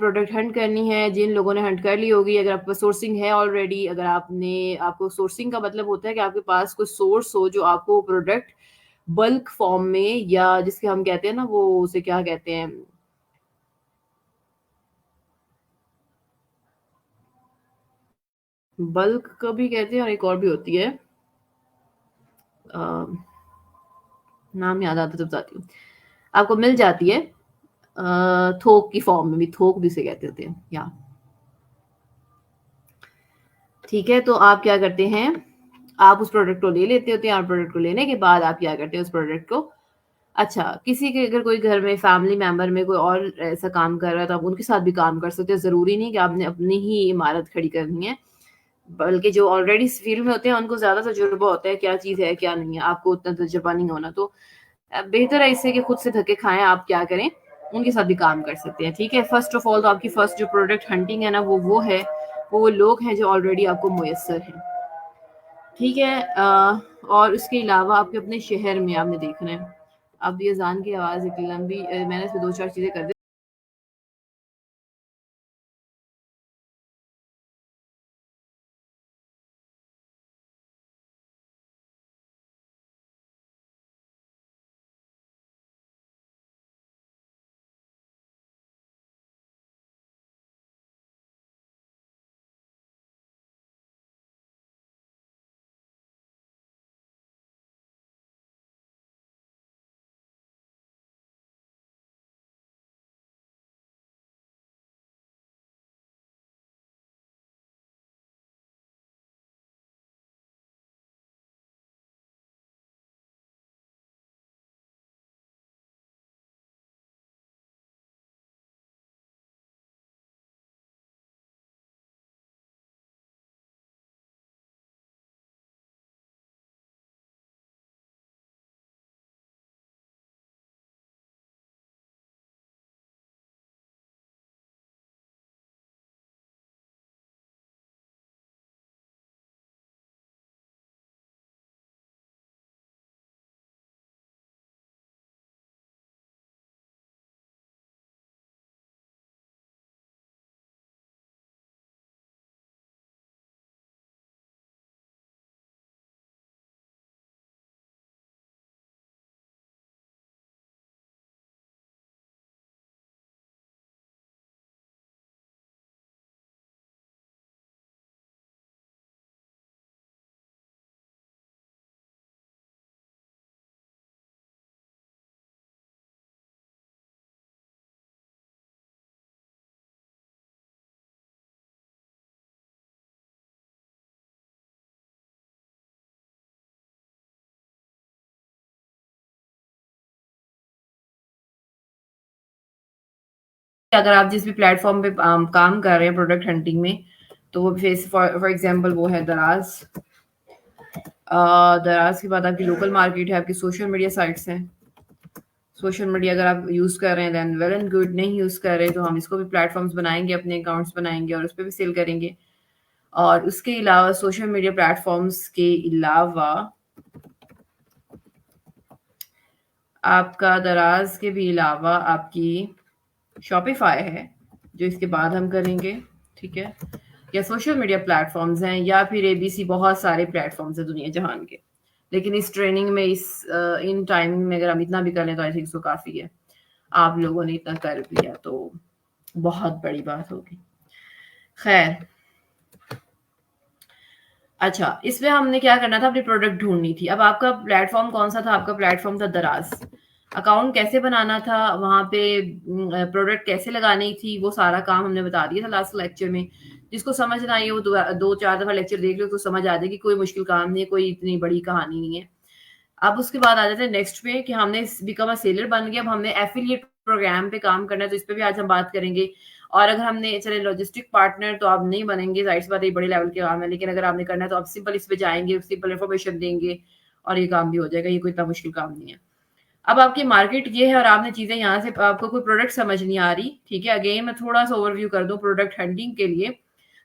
Product Hunt करनी है, जिन लोगों ने हंट कर ली होगी, अगर आपके पास सोर्सिंग है ऑलरेडी, अगर आपको सोर्सिंग का मतलब होता है कि आपके पास कोई सोर्स हो जो आपको प्रोडक्ट बल्क फॉर्म में, या जिसके हम कहते हैं ना, वो उसे क्या कहते हैं, बल्क का भी कहते हैं और एक और भी होती है, अ, नाम याद आता तो बताती हूँ। आपको मिल जाती है थोक की फॉर्म में भी, थोक भी से कहते होते हैं, या ठीक है। तो आप क्या करते हैं, आप उस प्रोडक्ट को ले लेते होते हैं, और प्रोडक्ट को लेने के बाद आप क्या करते हैं उस प्रोडक्ट को, अच्छा, किसी के अगर कोई घर में फैमिली मेंबर में कोई और ऐसा काम कर रहा है तो आप उनके साथ भी काम कर सकते हो। ज़रूरी नहीं कि आपने अपनी ही इमारत खड़ी करनी है, बल्कि जो ऑलरेडी इस फील्ड में होते हैं उनको ज़्यादा तजुर्बा होता है, क्या चीज़ है, क्या नहीं है, आपको उतना तजुर्बा नहीं होना। तो बेहतर है इससे कि खुद से धक्के खाएँ, आप क्या करें, उनके साथ भी काम कर सकते हैं, ठीक है। फर्स्ट ऑफ ऑल तो आपकी फर्स्ट जो प्रोडक्ट हंटिंग है ना, वो है, वो लोग हैं जो ऑलरेडी आपको मुयस्सर हैं, ठीक है। और उसके अलावा आपके अपने शहर में आपने देखना है। अब ये अज़ान की आवाज़ इतनी लंबी, मैंने इसमें 2-4 चीज़ें कर दी। अगर आप जिस भी प्लेटफ़ॉर्म पे काम कर रहे हैं प्रोडक्ट हंटिंग में, तो वो फेस फॉर फॉर एग्ज़ाम्पल वो है दराज़। दराज़ के बाद आपकी लोकल मार्केट है, आपकी सोशल मीडिया साइट्स हैं। सोशल मीडिया अगर आप यूज़ कर रहे हैं देन वेल एंड गुड, नहीं यूज़ कर रहे तो हम इसको भी प्लेटफ़ॉर्म्स बनाएँगे, अपने अकाउंट्स बनाएँगे और उसपे भी सेल करेंगे। और उसके अलावा सोशल मीडिया प्लेटफ़ॉर्म्स के अलावा आपका दराज़ के भी अलावा आपकी शॉपिफ़ाई है, जो इसके बाद हम करेंगे, ठीक है? या सोशल मीडिया प्लेटफ़ॉर्म्स हैं, या फिर एबीसी, बहुत सारे प्लेटफ़ॉर्म्स हैं दुनिया जहान के। लेकिन इस ट्रेनिंग में, इन टाइमिंग में अगर हम इतना भी कर लें तो आई थिंक सो काफ़ी है। आप लोगों ने इतना कर लिया तो बहुत बड़ी बात होगी। ख़ैर, अच्छा, इसमें हमने क्या करना था, अपनी प्रोडक्ट ढूँढनी थी। अब आपका प्लेटफ़ॉर्म कौन-सा था? आपका प्लेटफ़ॉर्म था दराज़। अकाउंट कैसे बनाना था, वहाँ पे प्रोडक्ट कैसे लगानी थी, वो सारा काम हमने बता दिया था लास्ट लेक्चर में। जिसको समझ ना आई वो 2-4 दफ़ा लेक्चर देख लो तो समझ आ जाएगी, कोई मुश्किल काम नहीं है, कोई इतनी बड़ी कहानी नहीं है। अब उसके बाद आ जाते हैं नेक्स्ट पे कि हमने बिकम अ सेलर बन गया, अब हमने एफ़िलिएट प्रोग्राम पे काम करना है, तो इस पे भी आज हम बात करेंगे। और अगर हमने चले लॉजिस्टिक पार्टनर तो आप नहीं बनेंगे, ज़ाहिर-सी बात है ये बड़े लेवल के काम है, लेकिन अगर आपने करना है तो आप सिंपल इस पे जाएँगे, सिंपल इन्फॉर्मेशन देंगे और ये काम भी हो जाएगा, ये कोई इतना मुश्किल काम नहीं है। अब आपकी मार्केट ये है और आपने चीज़ें यहाँ से, आपको कोई प्रोडक्ट समझ नहीं आ रही, ठीक है? अगेन मैं थोड़ा-सा ओवरव्यू कर दूँ प्रोडक्ट हंटिंग के लिए,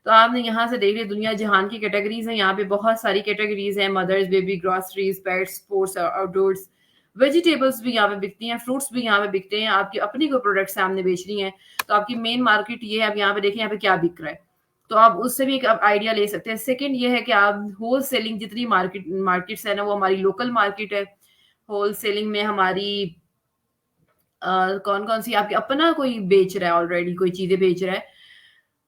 तो आपने यहाँ से देख लिया दुनिया जहान की कैटेगरीज़ हैं, यहाँ पे बहुत सारी कैटेगरीज़ हैं, mothers, baby, groceries, pets, sports, outdoors, vegetables भी यहाँ पे बिकती हैं, फ्रूट्स भी यहाँ पे बिकते हैं। आपकी अपनी कोई प्रोडक्ट सामने बेचनी है तो आपकी मेन मार्केट ये है, आप यहाँ पे देखें यहाँ पे क्या बिक रहा है, तो आप उससे भी एक आइडिया ले सकते हैं। सेकंड ये है कि आप होल सेलिंग जितनी मार्केट्स है ना, वो हमारी लोकल मार्केट है। होल सेलिंग में हमारी कौन कौन सी आपके अपना कोई बेच रहा है, ऑलरेडी कोई चीजें बेच रहा है,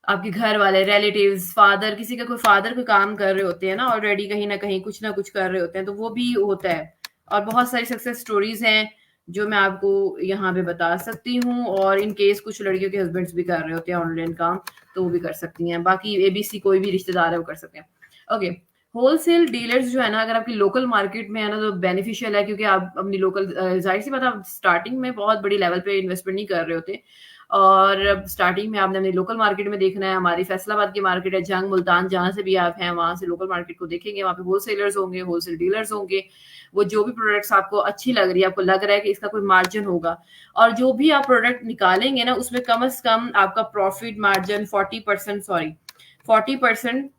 आपके घर वाले रिलेटिव्स, फादर, किसी का कोई फादर कोई काम कर रहे होते हैं ना, ऑलरेडी कहीं ना कहीं कुछ ना कुछ कर रहे होते हैं, तो वो भी होता है। और बहुत सारी सक्सेस स्टोरीज हैं जो मैं आपको यहाँ पे बता सकती हूँ। और इन केस कुछ लड़कियों के हस्बैंड्स भी कर रहे होते हैं ऑनलाइन काम, तो वो भी कर सकती हैं। बाकी एबीसी कोई भी रिश्तेदार है वो कर सकते हैं। ओके, होलसेल डीलर्स जो है ना, अगर आपकी लोकल मार्केट में है ना, तो बेनिफिशियल है, क्योंकि आप अपनी लोकल, जाहिर सी बात है, आप स्टार्टिंग में बहुत बड़ी लेवल पे इन्वेस्टमेंट नहीं कर रहे होते, और स्टार्टिंग में आपने अपनी लोकल मार्केट में देखना है। हमारी फैसलाबाद की मार्केट है, जंग, मुल्तान, जहाँ से भी आप हैं वहां से लोकल मार्केट को देखेंगे, वहाँ पे होलसेलर्स होंगे, होलसेल डीलर्स होंगे। वो जो भी प्रोडक्ट्स आपको अच्छी लग रही है, आपको लग रहा है कि इसका कोई मार्जिन होगा, और जो भी आप प्रोडक्ट निकालेंगे ना, उसमें कम से कम आपका प्रॉफिट मार्जिन 40%, सॉरी 40%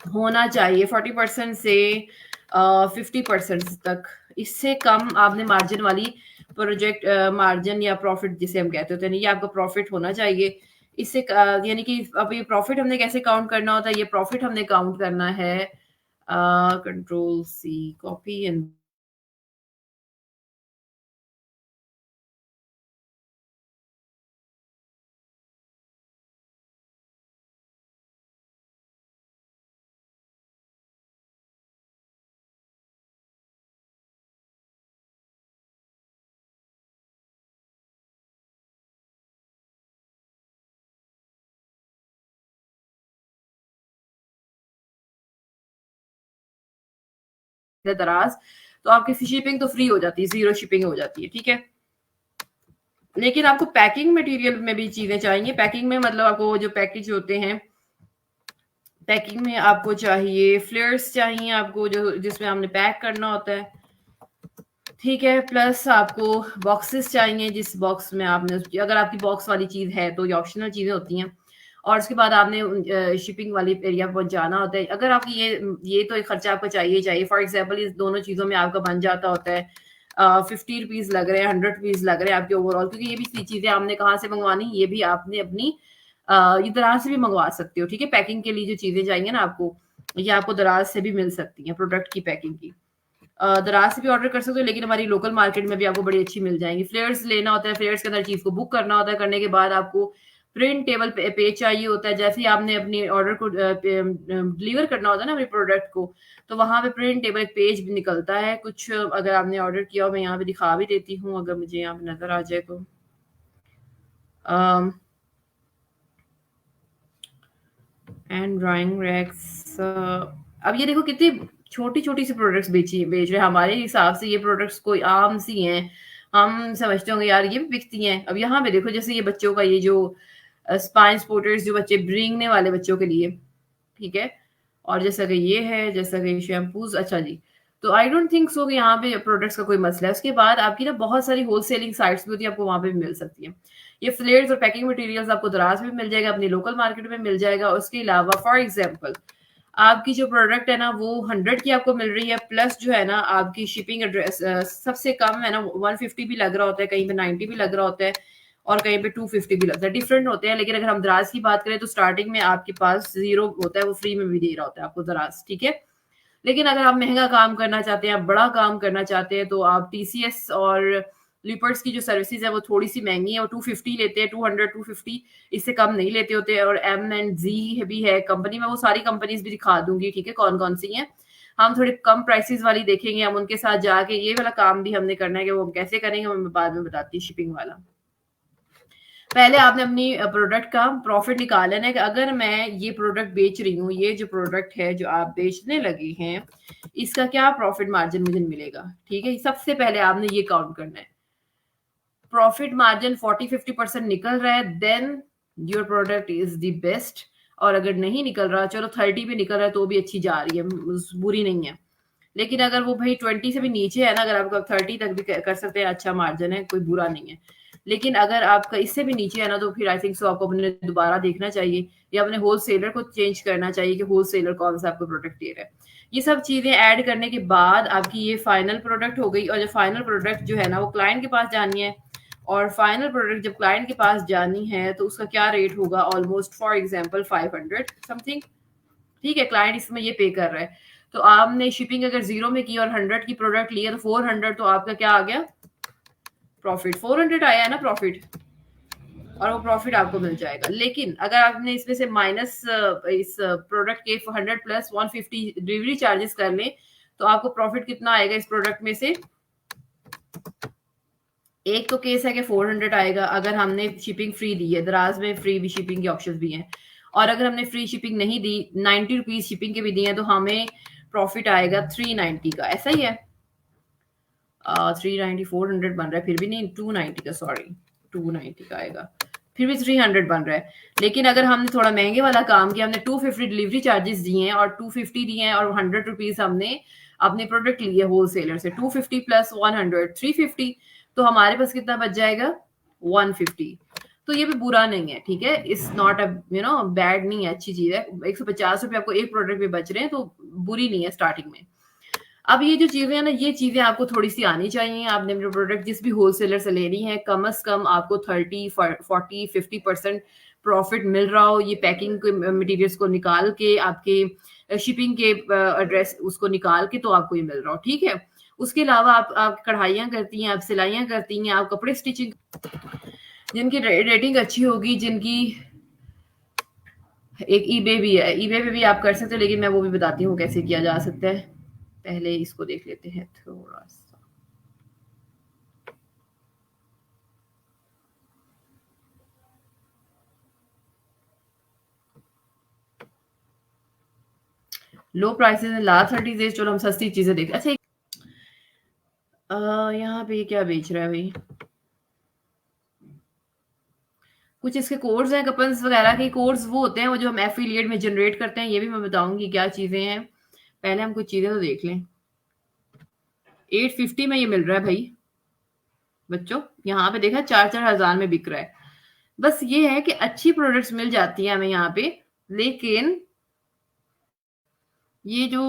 होना चाहिए। 40% से 50% तक, इससे कम आपने मार्जिन वाली प्रोजेक्ट, मार्जिन या प्रॉफिट जिसे हम कहते होते हैं, ये आपका प्रॉफिट होना चाहिए। इससे यानी कि अब ये प्रॉफिट हमने कैसे काउंट करना होता है, ये प्रॉफिट हमने काउंट करना है, कंट्रोल सी, कॉपी एंड दराज, तो आपकी शिपिंग तो फ्री हो जाती है, जीरो शिपिंग हो जाती है, ठीक है। लेकिन आपको पैकिंग मटेरियल में भी चीजें चाहिए। पैकिंग में मतलब आपको जो पैकेज होते हैं, पैकिंग में आपको चाहिए फ्लेयर्स चाहिए, आपको जो जिसमें हमने पैक करना होता है, ठीक है। प्लस आपको बॉक्सेस चाहिए, जिस बॉक्स में आपने, अगर आपकी बॉक्स वाली चीज है तो ये ऑप्शनल चीजें होती हैं, और उसके बाद आपने शिपिंग वाली एरिया पर पहुंचाना होता है। अगर आपकी ये तो एक खर्चा आपको चाहिए चाहिए। फॉर एग्जाम्पल, इस दोनों चीजों में आपका बन जाता होता है 50 रुपीज लग रहे हैं, 100 रुपीज लग रहे हैं आपके ओवरऑल, क्योंकि ये भी चीजें आपने कहाँ से मंगवानी, ये भी आपने अपनी ये दराज से भी मंगवा सकते हो, ठीक है। पैकिंग के लिए जो चीजें चाहिए ना आपको, ये आपको दराज से भी मिल सकती हैं, प्रोडक्ट की पैकिंग की। दराज से भी ऑर्डर कर सकते हो, लेकिन हमारी लोकल मार्केट में भी आपको बड़ी अच्छी मिल जाएंगी। फ्लेयर्स लेना होता है, फ्लेयर्स के अंदर चीज को बुक करना होता है, करने के बाद आपको प्रिंट टेबल पेज चाहिए होता है। जैसे ही आपने अपनी ऑर्डर को डिलीवर करना होता है ना अपने प्रोडक्ट को, तो वहां पे प्रिंट टेबल एक पेज भी निकलता है कुछ, अगर आपने ऑर्डर किया हो, मैं यहाँ पे दिखा भी देती हूँ अगर मुझे यहाँ पे नजर आ जाए तो। एंड ड्राइंग रैक्स, अब ये देखो कितनी छोटी छोटी सी प्रोडक्ट्स बेच रहे हैं। हमारे हिसाब से ये प्रोडक्ट्स कोई आम सी हैं, हम समझते होंगे यार ये भी बिकती हैं। अब यहाँ पे देखो, जैसे ये बच्चों का ये जो स्पाइन स्पोर्टर्स, जो बच्चे ब्रींगने वाले बच्चों के लिए, ठीक है। और जैसा कि ये है, जैसा कि शैम्पूज, अच्छा जी। तो आई डोंट थिंक सो कि यहाँ पे प्रोडक्ट्स का कोई मसला है। उसके बाद आपकी ना बहुत सारी होलसेलिंग साइट्स भी होती है, आपको वहां पे भी मिल सकती है। ये फ्लेयर्स और पैकिंग मटेरियल्स आपको दराज में मिल जाएगा, अपनी लोकल मार्केट में मिल जाएगा। उसके अलावा फॉर एग्जाम्पल, आपकी जो प्रोडक्ट है ना वो 100 की आपको मिल रही है, प्लस जो है ना आपकी शिपिंग एड्रेस सबसे कम है ना 150 भी लग रहा होता है, कहीं पे 90 भी लग रहा होता है, और कहीं पे 250 भी लगता है, डिफरेंट होते हैं। लेकिन अगर हम दराज की बात करें तो स्टार्टिंग में आपके पास जीरो होता है, वो फ्री में भी दे रहा होता है आपको दराज, ठीक है। लेकिन अगर आप महंगा काम करना चाहते हैं, आप बड़ा काम करना चाहते हैं, तो आप टीसीएस और लिपर्स की जो सर्विसेज है वो थोड़ी सी महंगी है, वो 250 लेते हैं, 200 250, इससे कम नहीं लेते होते। और एम एंड जी भी है कंपनी में, वो सारी कंपनीज भी दिखा दूंगी, ठीक है, कौन कौन सी हैं। हम थोड़े कम प्राइसेस वाली देखेंगे, हम उनके साथ जाके ये वाला काम भी हमने करना है, कि वो हम कैसे करेंगे वो मैं बाद में बताती हूँ, शिपिंग वाला। पहले आपने अपनी प्रोडक्ट का प्रॉफिट निकाल लेना है, कि अगर मैं ये प्रोडक्ट बेच रही हूँ, ये जो प्रोडक्ट है जो आप बेचने लगे हैं, इसका क्या प्रॉफिट मार्जिन मुझे मिलेगा, ठीक है। सबसे पहले आपने ये काउंट करना है। प्रॉफिट मार्जिन 40-50% निकल रहा है, then your product is the best. और अगर नहीं निकल रहा, चलो 30 भी निकल रहा है तो भी अच्छी जा रही है, बुरी नहीं है। लेकिन अगर वो भाई 20 से भी नीचे है ना, अगर आप 30 तक भी कर सकते हैं, अच्छा मार्जिन है, कोई बुरा नहीं है, लेकिन अगर आपका इससे भी नीचे है ना, तो फिर आई थिंक सो आपको अपने दोबारा देखना चाहिए या अपने होलसेलर को चेंज करना चाहिए कि होलसेलर कौन सा आपको प्रोडक्ट दे रहा है। ये सब चीजें ऐड करने के बाद आपकी ये फाइनल प्रोडक्ट हो गई, और जो फाइनल प्रोडक्ट जो है ना वो क्लाइंट के पास जानी है। और फाइनल प्रोडक्ट जब क्लाइंट के पास जानी है तो उसका क्या रेट होगा, ऑलमोस्ट फॉर एग्जांपल 500 समथिंग। ठीक है, क्लाइंट इसमें ये पे कर रहा है, तो आपने शिपिंग अगर 0 में की और 100 की प्रोडक्ट लिया तो 400, तो आपका क्या आ गया, प्रॉफिट 400 आया है ना प्रॉफिट, और वो प्रॉफिट आपको मिल जाएगा। लेकिन अगर आपने इसमें से माइनस इस प्रोडक्ट के 100 प्लस 150 डिलीवरी चार्जेस कर लें, तो आपको प्रॉफिट कितना आएगा इस प्रोडक्ट में से। एक तो केस है कि 400 आएगा अगर हमने शिपिंग फ्री दी है, दराज में फ्री भी शिपिंग के ऑप्शन भी हैं, और अगर हमने फ्री शिपिंग नहीं दी, 90 रुपीज शिपिंग के भी दिए हैं, तो हमें प्रॉफिट आएगा 390 का, ऐसा ही है। 390 400 बन रहा है, फिर भी नहीं 290 का, सॉरी 290 का आएगा, फिर भी 300 बन रहा है। लेकिन अगर हमने थोड़ा महंगे वाला काम किया, हमने 250 डिलीवरी चार्जेस दिए हैं और 250 दिए हैं, और 100 रुपीज हमने अपने प्रोडक्ट लिए होलसेलर से, 250 प्लस 100 350, तो हमारे पास कितना बच जाएगा 150। तो ये भी बुरा नहीं है, ठीक है, इट्स नॉट अ बैड, नहीं है, अच्छी चीज है। 150 रुपये आपको एक प्रोडक्ट पे बच रहे हैं, तो बुरी नहीं है स्टार्टिंग में। अब ये जो चीजें हैं ना, ये चीजें आपको थोड़ी सी आनी चाहिए। आपने अपने प्रोडक्ट जिस भी होलसेलर से लेनी है, कम से कम आपको 30 40 50% प्रॉफिट मिल रहा हो। ये पैकिंग के मटेरियल्स को निकाल के, आपके शिपिंग के एड्रेस उसको निकाल के, तो आपको ये मिल रहा हो, ठीक है। उसके अलावा आप कढ़ाइयाँ करती हैं, आप सिलाइयाँ करती हैं, आप कपड़े स्टिचिंग, जिनकी रेटिंग अच्छी होगी, जिनकी एक ईबे भी है, ईबे पे भी आप कर सकते हो, लेकिन मैं वो भी बताती हूँ कैसे किया जा सकता है। पहले इसको देख लेते हैं थोड़ा सा। लो प्राइसेस है, लास्ट 30 डेज, चलो हम सस्ती चीजें देखते। अच्छा यहाँ पे ये क्या बेच रहा है भाई, कुछ इसके कोड्स हैं, कपल्स वगैरह के कोड्स वो होते हैं, वो जो हम एफिलिएट में जनरेट करते हैं, ये भी मैं बताऊंगी क्या चीजें हैं। पहले हम कुछ चीजें तो देख लें। 850 में ये मिल रहा है भाई बच्चों, यहाँ पे देखा 4-4 हजार में बिक रहा है। बस ये है कि अच्छी प्रोडक्ट्स मिल जाती है हमें यहाँ पे, लेकिन ये जो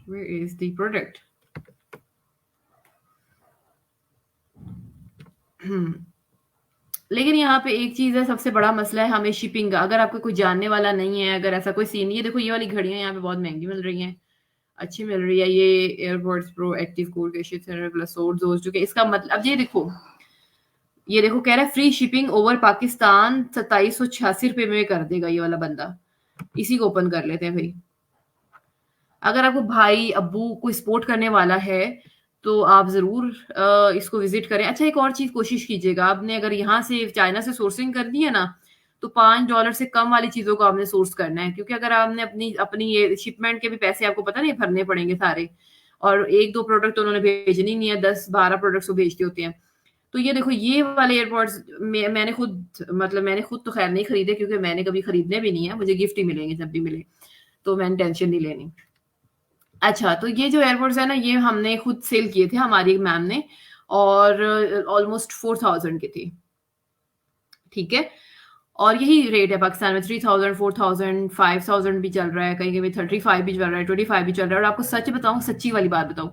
where is the product लेकिन यहाँ पे एक चीज है, सबसे बड़ा मसला है हमें शिपिंग का। अगर आपको कोई जानने वाला नहीं है, अगर ऐसा कोई सीन नहीं है, देखो ये वाली घड़ियां यहाँ पे बहुत महंगी मिल रही हैं, अच्छी मिल रही है, ये एयरबड्स प्रो एक्टिव कूल के प्लस जो कि इसका मतलब, अब ये देखो कह रहा है फ्री शिपिंग ओवर पाकिस्तान 2786 रुपये में कर देगा ये वाला बंदा। इसी को ओपन कर लेते हैं भाई। अगर आपको भाई अब्बू कोई सपोर्ट करने वाला है, तो आप ज़रूर इसको विज़िट करें। अच्छा, एक और चीज़ कोशिश कीजिएगा, आपने अगर यहाँ से चाइना से सोर्सिंग करनी है ना, तो $5 से कम वाली चीज़ों को आपने सोर्स करना है, क्योंकि अगर आपने अपनी अपनी ये शिपमेंट के भी पैसे आपको पता नहीं भरने पड़ेंगे सारे, और 1-2 प्रोडक्ट तो उन्होंने भेजनी नहीं है, 10-12 प्रोडक्ट्स वो भेजते होते हैं। तो ये देखो ये वाले एयरपोर्ट्स मैंने खुद तो खैर नहीं खरीदे, क्योंकि मैंने कभी खरीदने भी नहीं है, मुझे गिफ्ट ही मिलेंगे जब भी मिले, तो मैंने टेंशन नहीं लेनी। अच्छा, तो ये जो एयरपोर्ट्स है ना, ये हमने खुद सेल किए थे, हमारी एक मैम ने, और ऑलमोस्ट 4000 के थे, ठीक है। और यही रेट है पाकिस्तान में, 3000 4000 5000 भी चल रहा है, कहीं कहीं 35 भी चल रहा है, 25 भी चल रहा है। और आपको सच बताऊं, सच्ची वाली बात बताऊं,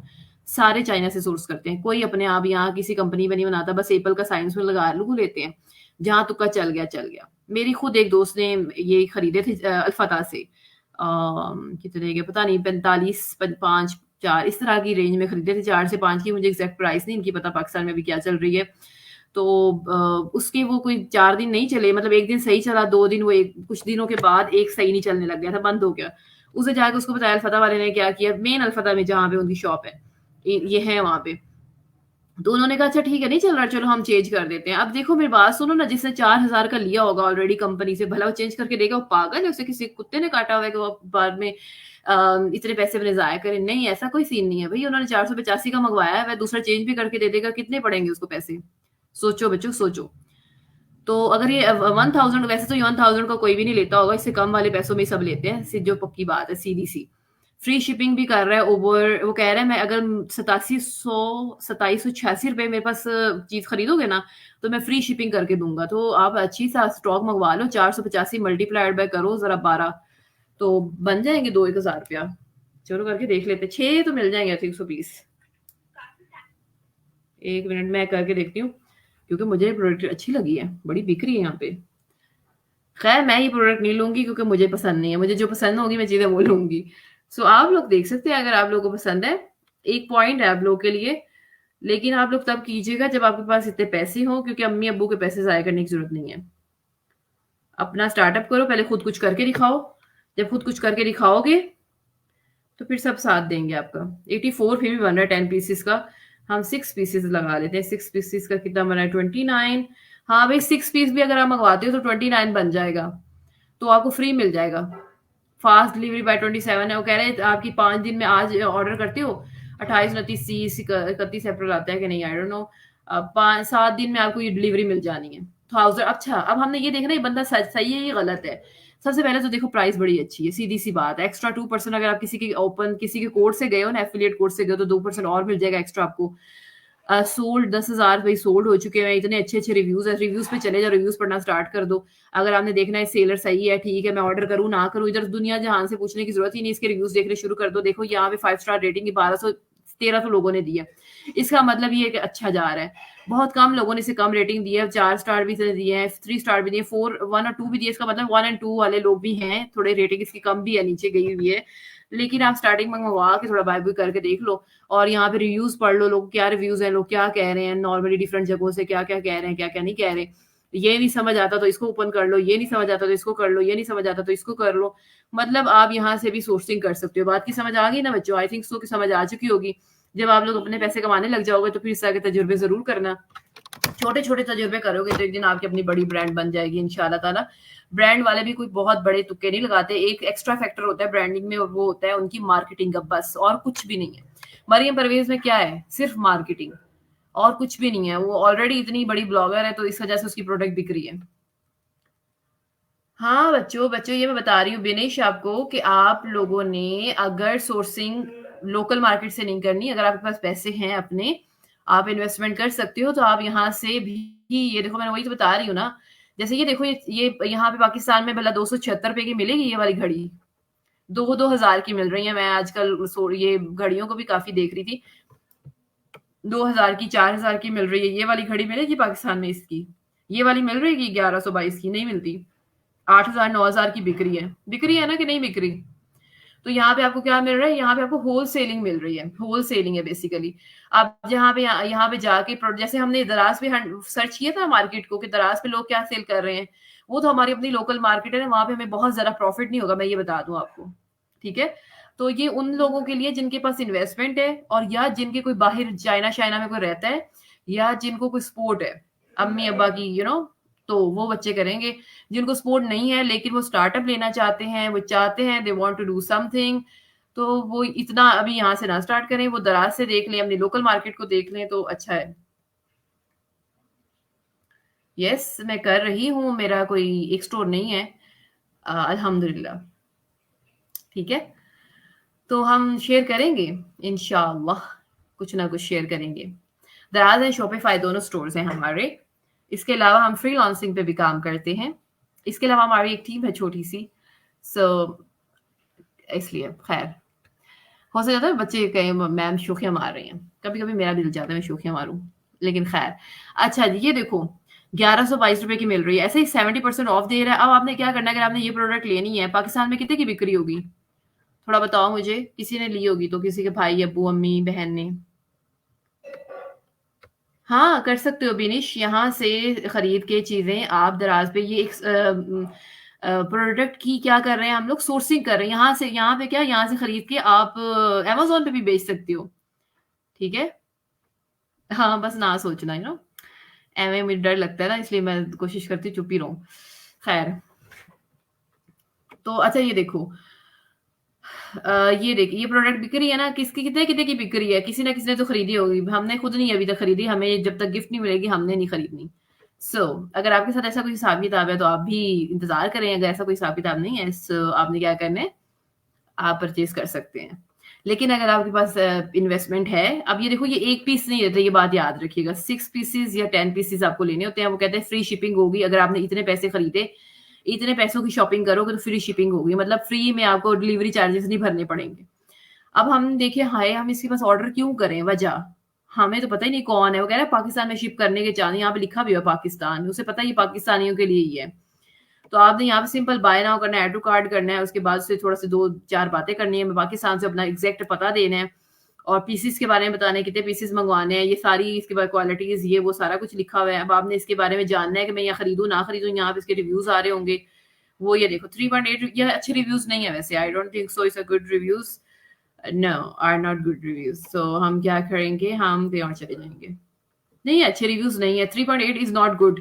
सारे चाइना से सोर्स करते हैं, कोई अपने आप यहाँ किसी कंपनी में नहीं बनाता, बस एप्पल का साइंस में लगा लू लेते हैं, जहां तुक्का चल गया चल गया। मेरी खुद एक दोस्त ने ये खरीदे थे अल्फाता से, कितने के पता नहीं, 45 5 4 इस तरह की रेंज में खरीदे थे, 4 से 5 की मुझे एग्जैक्ट प्राइस नहीं इनकी पता पाकिस्तान में भी क्या चल रही है। तो उसके वो कोई 4 दिन नहीं चले, मतलब 1 दिन सही चला, 2 दिन, वो एक कुछ दिनों के बाद एक सही नहीं चलने लग गया था, बंद हो गया। उसे जाके उसको बताया, अल्फता वाले ने क्या किया, मेन अल्फता में जहाँ पे उनकी शॉप है, ये है वहाँ पे, तो उन्होंने कहा अच्छा ठीक है, नहीं चल रहा, चलो हम चेंज कर देते हैं। अब देखो मेरी बात सुनो ना, जिसने 4000 का लिया होगा ऑलरेडी कंपनी से, भला वो चेंज करके देगा, वो पागल है, उसे किसी कुत्ते ने काटा हुआ है कि वो बाद में इतने पैसे अपने जाया करे। नहीं, ऐसा कोई सीन नहीं है भाई, उन्होंने 485 का मंगवाया है, वह दूसरा चेंज भी करके दे देगा, कितने पड़ेंगे उसको पैसे, सोचो बच्चों सोचो। तो अगर ये 1000, वैसे तो ये 1000 का कोई भी नहीं लेता होगा, इससे कम वाले पैसों में सब लेते हैं, जो पक्की बात है, सीधी सी फ्री शिपिंग भी कर रहा है उबर। वो कह रहा है मैं अगर 2786 मेरे पास चीज़ खरीदोगे ना, तो मैं फ्री शिपिंग करके दूँगा। तो आप अच्छी सा स्टॉक मँगवा लो, 485 मल्टीप्लाइड बाय करो ज़रा 12, तो बन जाएँगे 2-1 हज़ार रुपया। चलो करके देख लेते हैं, 6 तो मिल जाएँगे I think so piece. 1 minute मैं करके देखती हूँ, क्योंकि मुझे ये प्रोडक्ट अच्छी लगी है, बड़ी बिक रही है यहाँ पे। खैर मैं ये प्रोडक्ट नहीं लूँगी क्योंकि मुझे पसंद नहीं है, मुझे जो पसंद होगी मैं चीज़ें वो लूँगी। सो आप लोग देख सकते हैं अगर आप लोगों को पसंद है, एक पॉइंट है आप लोगों के लिए, लेकिन आप लोग तब कीजिएगा जब आपके पास इतने पैसे हों, क्योंकि अम्मी-अब्बू के पैसे ज़ाया करने की ज़रूरत नहीं है। अपना स्टार्टअप करो, पहले खुद कुछ करके दिखाओ, जब खुद कुछ करके दिखाओगे, तो फिर सब साथ देंगे आपका। 84 फिर भी बन रहा है 10 पीसेस का, हम 6 पीसेस लगा लेते हैं। 6 पीसेस का कितना बना है 29। हाँ भाई 6 पीस भी अगर आप मंगवाते हो तो 29 बन जाएगा, तो आपको फ्री मिल जाएगा। फास्ट डिलीवरी बाय 27 है। वो कह रहे हैं आपकी 5 दिन में, आज ऑर्डर करते हो 28, 29, 30, 31 अप्रैल आता है कि नहीं, आई डोंट नो। 5-7 दिन में आपको ये डिलीवरी मिल जानी है। थाउजेंड, अच्छा अब हमने ये देखना है ये बंदा सही है ये गलत है। सबसे पहले तो देखो प्राइस बड़ी अच्छी है, सीधी सी बात है। एक्स्ट्रा 2% अगर आप किसी के कोड से गए हो ना, एफिलिएट कोड से गए हो, तो 2% और मिल जाएगा एक्स्ट्रा आपको। सोल्ड 10,000 भाई सोल्ड हो चुके हैं, इतने अच्छे-अच्छे रिव्यूज़ हैं, रिव्यूज़ पे चले जाओ, रिव्यूज़ पढ़ना स्टार्ट कर दो। अगर आपने देखना है सेलर सही है, ठीक है, मैं ऑर्डर करूँ, ना करूँ, इधर दुनिया जहान से पूछने की ज़रूरत ही नहीं, इसके रिव्यूज़ देखने शुरू कर दो। देखो यहाँ पे 5 स्टार रेटिंग की 1213 लोगों ने दी है। इसका मतलब ये है कि अच्छा जा रहा है। बहुत कम लोगों ने इसे कम रेटिंग दी है, 4 स्टार भी इसने दिए हैं, 3 स्टार भी दिए, 4 1 और 2 भी दिए। इसका मतलब 1 एंड 2 वाले लोग भी हैं, थोड़े रेटिंग इसकी कम भी है, नीचे गई हुई है। लेकिन आप स्टार्टिंग में मंगवा के थोड़ा बाय-बाय करके देख लो, और यहाँ पे रिव्यूज़ पढ़ लो, लोग क्या रिव्यूज़ हैं, लोग क्या कह रहे हैं, नॉर्मली डिफरेंट जगहों से क्या-क्या कह रहे हैं, क्या-क्या नहीं कह रहे। ये नहीं समझ आता तो इसको ओपन कर लो, ये नहीं समझ आता तो इसको कर लो, ये नहीं समझ आता तो इसको कर लो। मतलब आप यहाँ से भी सोर्सिंग कर सकते हो। बात की समझ आ गई ना बच्चों? आई थिंक सो कि समझ आ चुकी होगी। जब आप लोग अपने पैसे कमाने लग जाओगे तो फिर इस तरह के तजुर्बे ज़रूर करना। छोटे-छोटे तजुर्बे करोगे तो एक दिन आपकी अपनी बड़ी ब्रांड बन जाएगी इंशाल्लाह ताला। ब्रांड वाले भी कोई बहुत बड़े तुक्के नहीं लगाते। एक एक्स्ट्रा फैक्टर होता है ब्रांडिंग में, और वो होता है उनकी मार्केटिंग का, बस और कुछ भी नहीं है। मरियम परवेज़ में क्या है? सिर्फ मार्केटिंग और कुछ भी नहीं है। वो ऑलरेडी इतनी बड़ी ब्लॉगर है तो इस वजह से उसकी प्रोडक्ट बिक रही है। हाँ, बच्चों बच्चों ये मैं बता रही हूँ बिनेश आपको कि आप लोगों ने अगर सोर्सिंग लोकल मार्केट से नहीं करनी, अगर आपके पास पैसे हैं अपने, आप इन्वेस्टमेंट कर सकते हो, तो आप यहाँ से भी, ये देखो मैंने वही तो बता रही हूँ ना। जैसे ये देखो ये यहाँ पे पाकिस्तान में भला 276 रुपए की मिलेगी ये वाली घड़ी, 2-2 हज़ार की मिल रही है। मैं आजकल ये घड़ियों को भी काफ़ी देख रही थी। 2,000 की, 4,000 की मिल रही है। ये वाली घड़ी मिलेगी पाकिस्तान में इसकी? ये वाली मिल रही है 1122 की? नहीं मिलती। 8,000 9,000 की बिक रही है। बिक रही है ना कि नहीं बिक रही? तो यहाँ पे आपको क्या मिल रहा है? यहाँ पे आपको होल सेलिंग मिल रही है। होल सेलिंग है बेसिकली। आप जहाँ पे यहाँ पे जाके जैसे हमने दराज पे सर्च किया था मार्केट को कि दराज पे लोग क्या सेल कर रहे हैं, वो तो हमारी अपनी लोकल मार्केट है ना, वहाँ पे हमें बहुत ज़्यादा प्रॉफिट नहीं होगा, मैं ये बता दूँ आपको। ठीक है? तो ये उन लोगों के लिए जिनके पास इन्वेस्टमेंट है, और या जिनके कोई बाहर चाइना में कोई रहता है, या जिनको कोई सपोर्ट है, अम्मी-अब्बा की, तो वो बच्चे करेंगे। जिनको सपोर्ट नहीं है लेकिन वो स्टार्टअप लेना चाहते हैं, वो चाहते हैं, they want to do something, तो वो इतना अभी यहाँ से ना स्टार्ट करें, वो दराज से देख लें, अपनी लोकल मार्केट को देख लें, तो अच्छा है। यस, मैं कर रही हूँ, मेरा कोई एक स्टोर नहीं है, अल्हम्दुलिल्लाह। ठीक है? तो हम शेयर करेंगे इंशाअल्लाह, कुछ ना कुछ शेयर करेंगे। दराज एंड शॉपिफाई दोनों स्टोर्स हैं हमारे। इसके अलावा हम फ्रीलांसिंग पे भी काम करते हैं। इसके अलावा हमारी एक टीम है छोटी-सी, सो इसलिए खैर हो सकता है बच्चे कहें मैम शोखियाँ मार रही हैं। कभी-कभी मेरा दिल चाहता है मैं शोखियाँ मारूँ, लेकिन खैर। अच्छा जी, ये देखो 1122 रुपए की मिल रही है। ऐसे ही 70% ऑफ दे रहा है। अब आपने क्या करना है, अगर आपने ये प्रोडक्ट लेनी है, पाकिस्तान में कितने की बिक्री होगी? थोड़ा बताओ मुझे, किसी ने ली होगी तो, किसी के भाई, अब्बू, अम्मी, बहन ने। हाँ, कर सकते हो बिनिश, यहाँ से खरीद के चीज़ें आप दराज़ पे ये एक प्रोडक्ट की क्या कर रहे हैं हम लोग, सोर्सिंग कर रहे हैं। यहाँ से, यहाँ पे क्या, यहाँ से खरीद के आप अमेज़न पे भी बेच सकते हो। ठीक है? हाँ, बस ना सोचना, एवें मुझे डर लगता है ना, इसलिए मैं कोशिश करती हूँ चुप ही रहूँ। खैर, तो अच्छा ये देखो, ये देखिए ये प्रोडक्ट बिक रही है ना, किसकी कितने-कितने की बिक रही है, किसी ना किसी ने तो खरीदी होगी। हमने खुद नहीं अभी तक खरीदी, हमें जब तक गिफ्ट नहीं मिलेगी हमने नहीं खरीदनी। अगर आपके साथ ऐसा कोई हिसाब-किताब है तो आप भी इंतज़ार करें, अगर ऐसा कोई हिसाब-किताब नहीं है, आपने क्या करना है, आप परचेज़ कर सकते हैं। लेकिन अगर आपके पास इन्वेस्टमेंट है, अब ये देखो ये 1 पीस नहीं देते, ये बात याद रखिएगा। 6 पीसेज़ या 10 पीसेज़ आपको लेने होते हैं। वो कहते हैं फ्री शिपिंग होगी अगर आपने इतने पैसे खरीदे, इतने पैसों की शॉपिंग करोगे तो फ्री शिपिंग होगी। मतलब फ्री में आपको डिलीवरी चार्जेज़ नहीं भरने पड़ेंगे। अब हम देखिए हाय हम इसके पास ऑर्डर क्यों करें? वजह, हमें तो पता ही नहीं कौन है। वो कह रहा है पाकिस्तान में शिप करने के चार्ज, यहाँ पे लिखा भी है पाकिस्तान, उसे पता है ये पाकिस्तानियों के लिए ही है। तो आपने यहाँ पे सिंपल बाय नाउ करना है, ऐड टू कार्ट करना है, उसके बाद उससे थोड़ा-सा 2-4 बातें करनी है, पाकिस्तान से अपना एग्ज़ैक्ट पता देना है और पीसेज़ के बारे में बताना है, कितने पीसेज़ मँगवाने हैं, ये सारी इसके बाद क्वालिटीज़ ये वो सारा कुछ लिखा हुआ है। अब आपने इसके बारे में जानना है कि मैं यहाँ खरीदूँ, ना खरीदूँ, यहाँ पे इसके रिव्यूज़ आ रहे होंगे। वो ये देखो 3.8 ये अच्छे रिव्यूज़ नहीं है वैसे, I don't think so it's a good reviews. No, are not good reviews. So हम क्या करेंगे, हम कहीं और चले जाएँगे। नहीं, अच्छे रिव्यूज़ नहीं है, 3.8 इज़ नॉट गुड।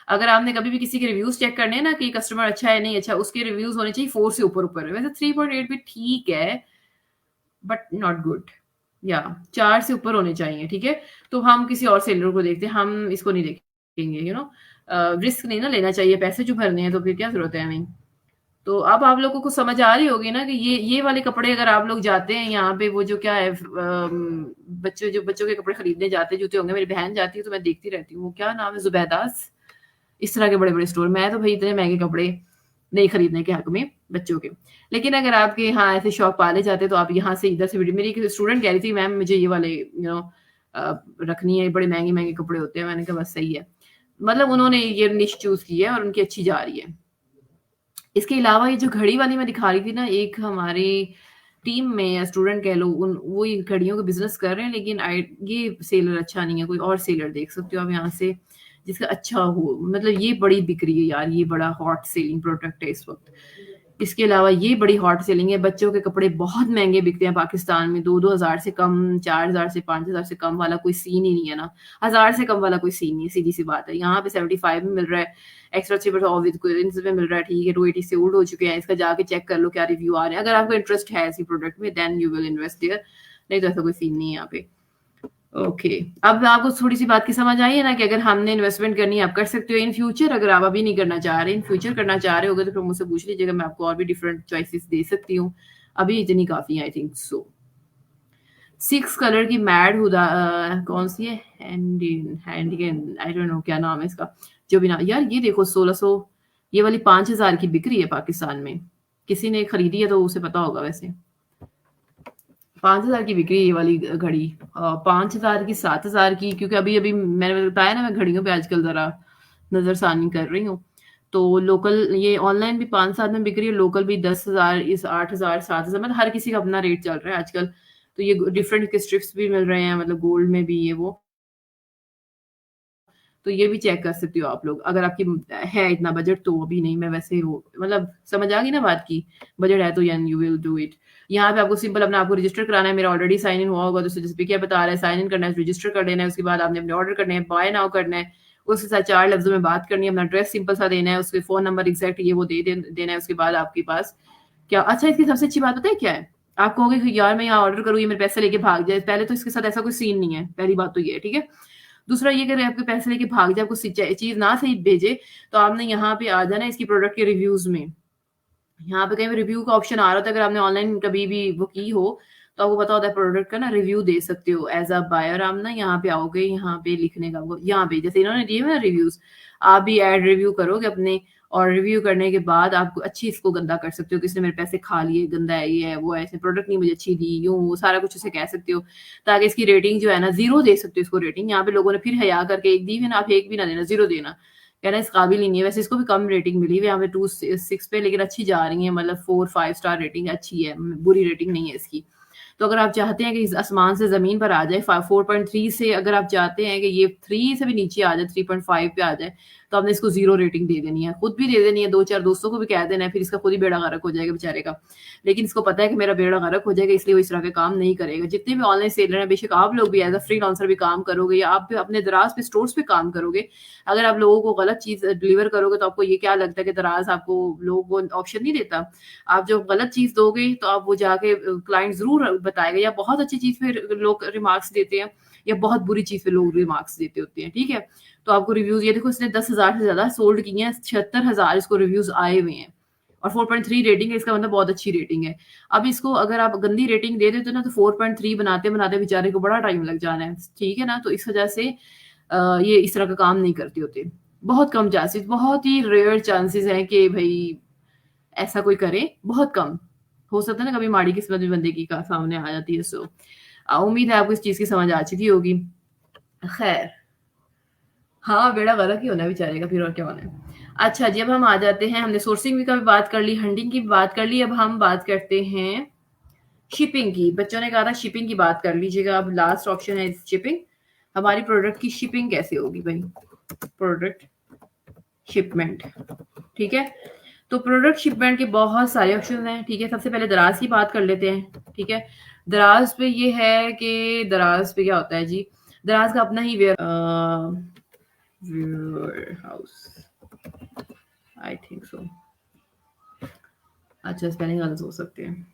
अगर आपने कभी भी किसी के रिव्यूज़ चेक करने हैं ना कि कस्टमर अच्छा है, नहीं अच्छा, उसके रिव्यूज़ होने चाहिए 4 से ऊपर-ऊपर। वैसे 3.8 भी ठीक है, बट नॉट गुड। या 4 से ऊपर होने चाहिए, ठीक है? तो हम किसी और सेलर को देखते हैं, हम इसको नहीं देखेंगे, रिस्क नहीं ना लेना चाहिए, पैसे जो भरने हैं, तो फिर क्या ज़रूरत है हमें? तो अब आप लोगों को समझ आ रही होगी ना कि ये वाले कपड़े अगर आप लोग जाते हैं यहाँ पे वो जो क्या है बच्चों के कपड़े खरीदने जाते हैं, जूते होंगे, मेरी बहन जाती है तो मैं देखती रहती हूँ, वो क्या नाम है ज़ुबैदास, इस तरह के बड़े-बड़े स्टोर। मैं तो भई इतने महँगे कपड़े नहीं खरीदने के हक में बच्चों के। लेकिन अगर आपके यहाँ ऐसे शौक पाले जाते हैं तो आप यहाँ से इधर से मेरी एक स्टूडेंट कह रही थी मैम मुझे ये वाले रखनी है, बड़े महँगे-महँगे कपड़े होते हैं। मैंने कहा बस सही है। मतलब उन्होंने ये निश चूज़ की है और उनकी अच्छी जा रही है। इसके अलावा ये जो घड़ी वाली मैं दिखा रही थी ना, एक हमारी टीम में या स्टूडेंट कह लो वो ये घड़ियों का बिज़नेस कर रहे हैं लेकिन ये सेलर अच्छा नहीं है, कोई और सेलर देख सकते हो आप यहाँ से, जिसका अच्छा हो। मतलब ये बड़ी बिक रही है यार, ये बड़ा हॉट सेलिंग प्रोडक्ट है इस वक़्त। इसके अलावा ये बड़ी हॉट सेलिंग है, बच्चों के कपड़े बहुत महँगे बिकते हैं पाकिस्तान में, 2-2 हज़ार से कम, 4,000 से 5,000 से कम वाला कोई सीन ही नहीं है ना, 1,000 से कम वाला कोई सीन नहीं है, सीधी-सी बात है। यहाँ पे 75 में मिल रहा है, एक्स्ट्रा 3% ऑफ विद कोरियंस में मिल रहा है, ठीक है, 280 से ओल्ड हो चुके हैं, इसका जाके चेक कर लो क्या रिव्यू आ रहे हैं। अगर आपको इंटरेस्ट है इसी प्रोडक्ट में then you will invest there, नहीं तो ऐसा कोई सीन नहीं है यहाँ पे। ओके, अब आपको थोड़ी-सी बात की समझ आई है ना कि अगर हमने इन्वेस्टमेंट करनी है, आप कर सकते हो इन फ्यूचर। अगर आप अभी नहीं करना चाह रहे, इन फ्यूचर करना चाह रहे होगे तो फिर मुझसे पूछ लीजिएगा, मैं आपको और भी डिफरेंट चॉइसेस दे सकती हूँ। अभी इतनी काफ़ी है आई थिंक सो। 6 कलर की मैड हुदा कौन-सी है? हैंडिगन आई डोंट नो क्या नाम है इसका। जो भी ना यार ये देखो 1600 ये वाली 5,000 की बिक रही है पाकिस्तान में। किसी ने खरीदी है तो उसे पता होगा वैसे। 5,000 की बिक रही है ये वाली घड़ी। 5,000 की, 7,000 की, क्योंकि अभी-अभी मैंने बताया ना मैं घड़ियों पे आजकल ज़रा नज़रसानी कर रही हूँ। तो लोकल ये ऑनलाइन भी 5-7 में बिक रही है, लोकल भी 10,000 इस 8,000 7,000 मतलब हर किसी का अपना रेट चल रहा है आजकल। तो ये डिफरेंट के स्ट्रिप्स भी मिल रहे हैं मतलब गोल्ड में भी ये वो। तो ये भी चेक कर सकती हो आप लोग। अगर आपकी है इतना बजट तो अभी नहीं, मैं वैसे वो मतलब समझ आ गई ना बात की, बजट है तो then you will do it. यहाँ पे आपको सिंपल अपना आपको रजिस्टर कराना है, मेरा ऑलरेडी साइन इन हुआ होगा तो जैसे क्या बता रहा है साइन इन करना है, रजिस्टर कर लेना है, उसके बाद आपने अपने ऑर्डर करने हैं, बाय नाउ करना है, उसके साथ 4 लफ्ज़ों में बात करनी है, अपना एड्रेस सिंपल सा देना है, उसके फ़ोन नंबर एग्ज़ैक्ट ये वो देना है, उसके बाद आपके पास क्या अच्छा इसकी सबसे अच्छी बात पता है क्या है? आप कहोगे कि यार मैं यहाँ ऑर्डर करूँ, ये मेरे पैसे लेके भाग जाए, पहले तो इसके साथ ऐसा कोई सीन नहीं है, पहली बात तो ये है, ठीक है? दूसरा ये अगर आपके पैसे लेके भाग जाए, आपको चीज़ ना सही भेजे, तो आपने यहाँ पे आ जाना है इसकी प्रोडक्ट के रिव्यूज़ में। यहाँ पे कहीं भी रिव्यू का ऑप्शन आ रहा होता है, अगर आपने ऑनलाइन कभी भी वो की हो, तो आपको पता होता है प्रोडक्ट का ना रिव्यू दे सकते हो एज़ अ बायर। आप ना यहाँ पे आओगे, यहाँ पे लिखने का वो यहाँ पे जैसे इन्होंने दिए हुए ना रिव्यूज़, आप भी ऐड रिव्यू करोगे अपने और रिव्यू करने के बाद आपको अच्छी इसको गंदा कर सकते हो कि इसने मेरे पैसे खा लिए, गंदा है, ये है, वो है, इसने प्रोडक्ट नहीं मुझे अच्छी दी, यूँ वो सारा कुछ उसे कह सकते हो, ताकि इसकी रेटिंग जो है ना 0 दे सकते हो इसको रेटिंग। यहाँ पे लोगों ने फिर हया करके 1 दी है ना, आप 1 भी ना देना, 0 देना। कहना इस काबिल ही नहीं है। वैसे इसको भी कम रेटिंग मिली हुई है यहाँ पे 2 6 पे, लेकिन अच्छी जा रही है, मतलब 4-5 स्टार रेटिंग अच्छी है, बुरी रेटिंग नहीं है इसकी। तो अगर आप चाहते हैं कि इस आसमान से ज़मीन पर आ जाए 4.3 से, अगर आप चाहते हैं कि ये 3 से भी नीचे आ जाए, 3.5 पे आ जाए, तो आपने इसको 0 रेटिंग दे देनी है। खुद भी दे देनी है, 2-4 दोस्तों को भी कह देना है, फिर इसका खुद ही बेड़ा गर्क हो जाएगा बेचारे का। लेकिन इसको पता है कि मेरा बेड़ा गर्क हो जाएगा, इसलिए वो इस तरह के काम नहीं करेगा। जितने भी ऑनलाइन सेलर हैं, बेशक आप लोग भी एज़ अ फ्रीलांसर भी काम करोगे या आप भी अपने दराज़ पे स्टोर्स पे काम करोगे, अगर आप लोगों को गलत चीज़ डिलीवर करोगे, तो आपको ये क्या लगता है कि दराज़ आपको लोगों को ऑप्शन नहीं देता? आप जो गलत चीज़ दोगे, तो आप वो जाके क्लाइंट ज़रूर बताएगा, या बहुत अच्छी चीज़ पे लोग रिमार्क्स देते हैं या बहुत बुरी चीज़ पे लोग रिमार्क्स देते होते हैं, ठीक है? तो आपको रिव्यूज़ ये देखो इसने 10,000 से ज़्यादा सोल्ड किए हैं, 76,000 इसको रिव्यूज़ आए हुए हैं। और 4.3 रेटिंग है, इसका मतलब बहुत अच्छी रेटिंग है। अब इसको अगर आप गंदी रेटिंग दे देते हो ना, तो 4.3 बनाते-बनाते बेचारे को बड़ा टाइम लग जाना है, ठीक है ना? तो इस वजह से ये इस तरह का काम नहीं करते होते। बहुत कम चांसेस, बहुत ही रेयर चांसेस हैं कि भई ऐसा कोई करे, बहुत कम। हो सकता है ना कभी माड़ी किस्मत भी बंदे की का सामने आ जाती है। सो उम्मीद है आपको इस चीज़ की समझ आ चुकी होगी। खैर, हाँ, बेड़ा गर्क ही होना है बेचारे का, फिर और क्या होना है। अच्छा जी, अब हम आ जाते हैं, हमने सोर्सिंग भी का भी बात कर ली, हंटिंग की भी बात कर ली, अब हम बात करते हैं शिपिंग की। बच्चों ने कहा था शिपिंग की बात कर लीजिएगा, अब लास्ट ऑप्शन है शिपिंग। हमारी प्रोडक्ट की शिपिंग कैसे होगी भई? प्रोडक्ट शिपमेंट, ठीक है? तो प्रोडक्ट शिपमेंट के बहुत सारे ऑप्शन हैं, ठीक है? सबसे पहले दराज़ की बात कर लेते हैं, ठीक है? दराज़ पे ये है कि दराज़ पे क्या होता है जी, दराज़ का अपना ही वेयरहाउस, आई थिंक सो। अच्छा, स्पेलिंग गलत हो सकते हैं।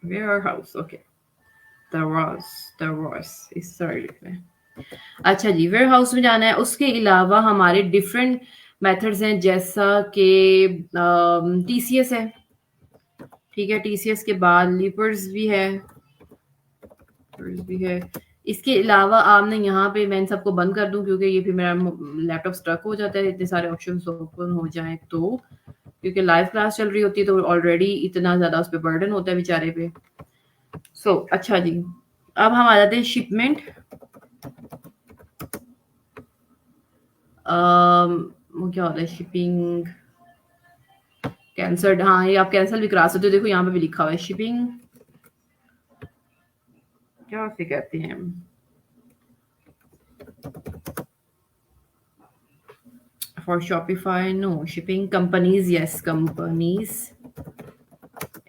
Warehouse, okay. दराज़, दराज़ इस तरह लिखना है। अच्छा जी, वेयरहाउस में जाना है। उसके अलावा हमारे डिफरेंट मेथड्स हैं, जैसा कि टीसीएस है, ठीक है? टीसीएस के बाद लीपर्स भी है, भी है। इसके अलावा आपने यहाँ पे, मैं इन सबको बंद कर दूं क्योंकि ये फिर मेरा लैपटॉप स्ट्रक हो जाता है इतने सारे ऑप्शंस ओपन हो जाएं तो, क्योंकि लाइव क्लास चल रही होती है तो ऑलरेडी इतना ज्यादा उस पर बर्डन होता है बेचारे पे। सो अच्छा जी, अब हम आ जाते हैं शिपमेंट। वो क्या होता है शिपिंग कैंसल्ड, हाँ ये आप कैंसिल भी करा सकते हो, देखो यहाँ पे भी लिखा हुआ है शिपिंग, क्या से कहते हैं, for Shopify no, shipping companies, yes companies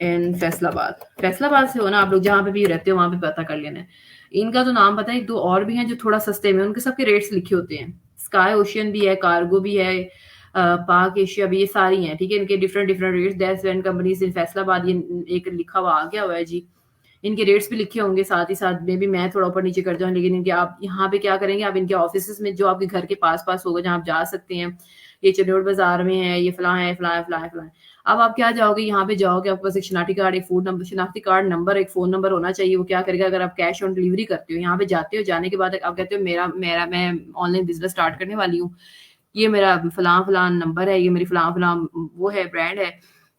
in Faisalabad. Faisalabad से हो ना आप लोग, जहाँ पे भी रहते हो वहां पे पता कर लेना है। इनका तो नाम पता है, एक दो और भी हैं जो थोड़ा सस्ते में, उनके सबके रेट्स लिखे होते हैं। स्काई ओशियन भी है, कार्गो भी है, पाक एशिया भी, ये सारी हैं, ठीक है? इनके different different rates, that's when companies in Faisalabad, ये एक लिखा हुआ आ गया हुआ है जी। इनके रेट्स भी लिखे होंगे साथ ही साथ में भी, मैं थोड़ा ऊपर नीचे कर जाऊँ, लेकिन इनके आप यहाँ पे क्या करेंगे, आप इनके ऑफिस में जो आपके घर के पास पास होगा जहाँ आप जा सकते हैं, ये चंडीगढ़ बाजार में है, ये फलां है, फलां है, फलां है, फलां है। अब आप क्या जाओगे, यहाँ पे जाओगे, आपके पास एक शनाख्ती कार्ड, एक फूड नंबर, शनाख्ती कार्ड नंबर, एक फोन नंबर होना चाहिए। वो क्या करेगा, अगर आप कैश ऑन डिलीवरी करते हो, यहाँ पे जाते हो, जाने के बाद आप कहते हो मेरा मेरा मैं ऑनलाइन बिजनेस स्टार्ट करने वाली हूँ, ये मेरा फलां फलां नंबर है, ये मेरी फलां फलां वो है, ब्रांड है,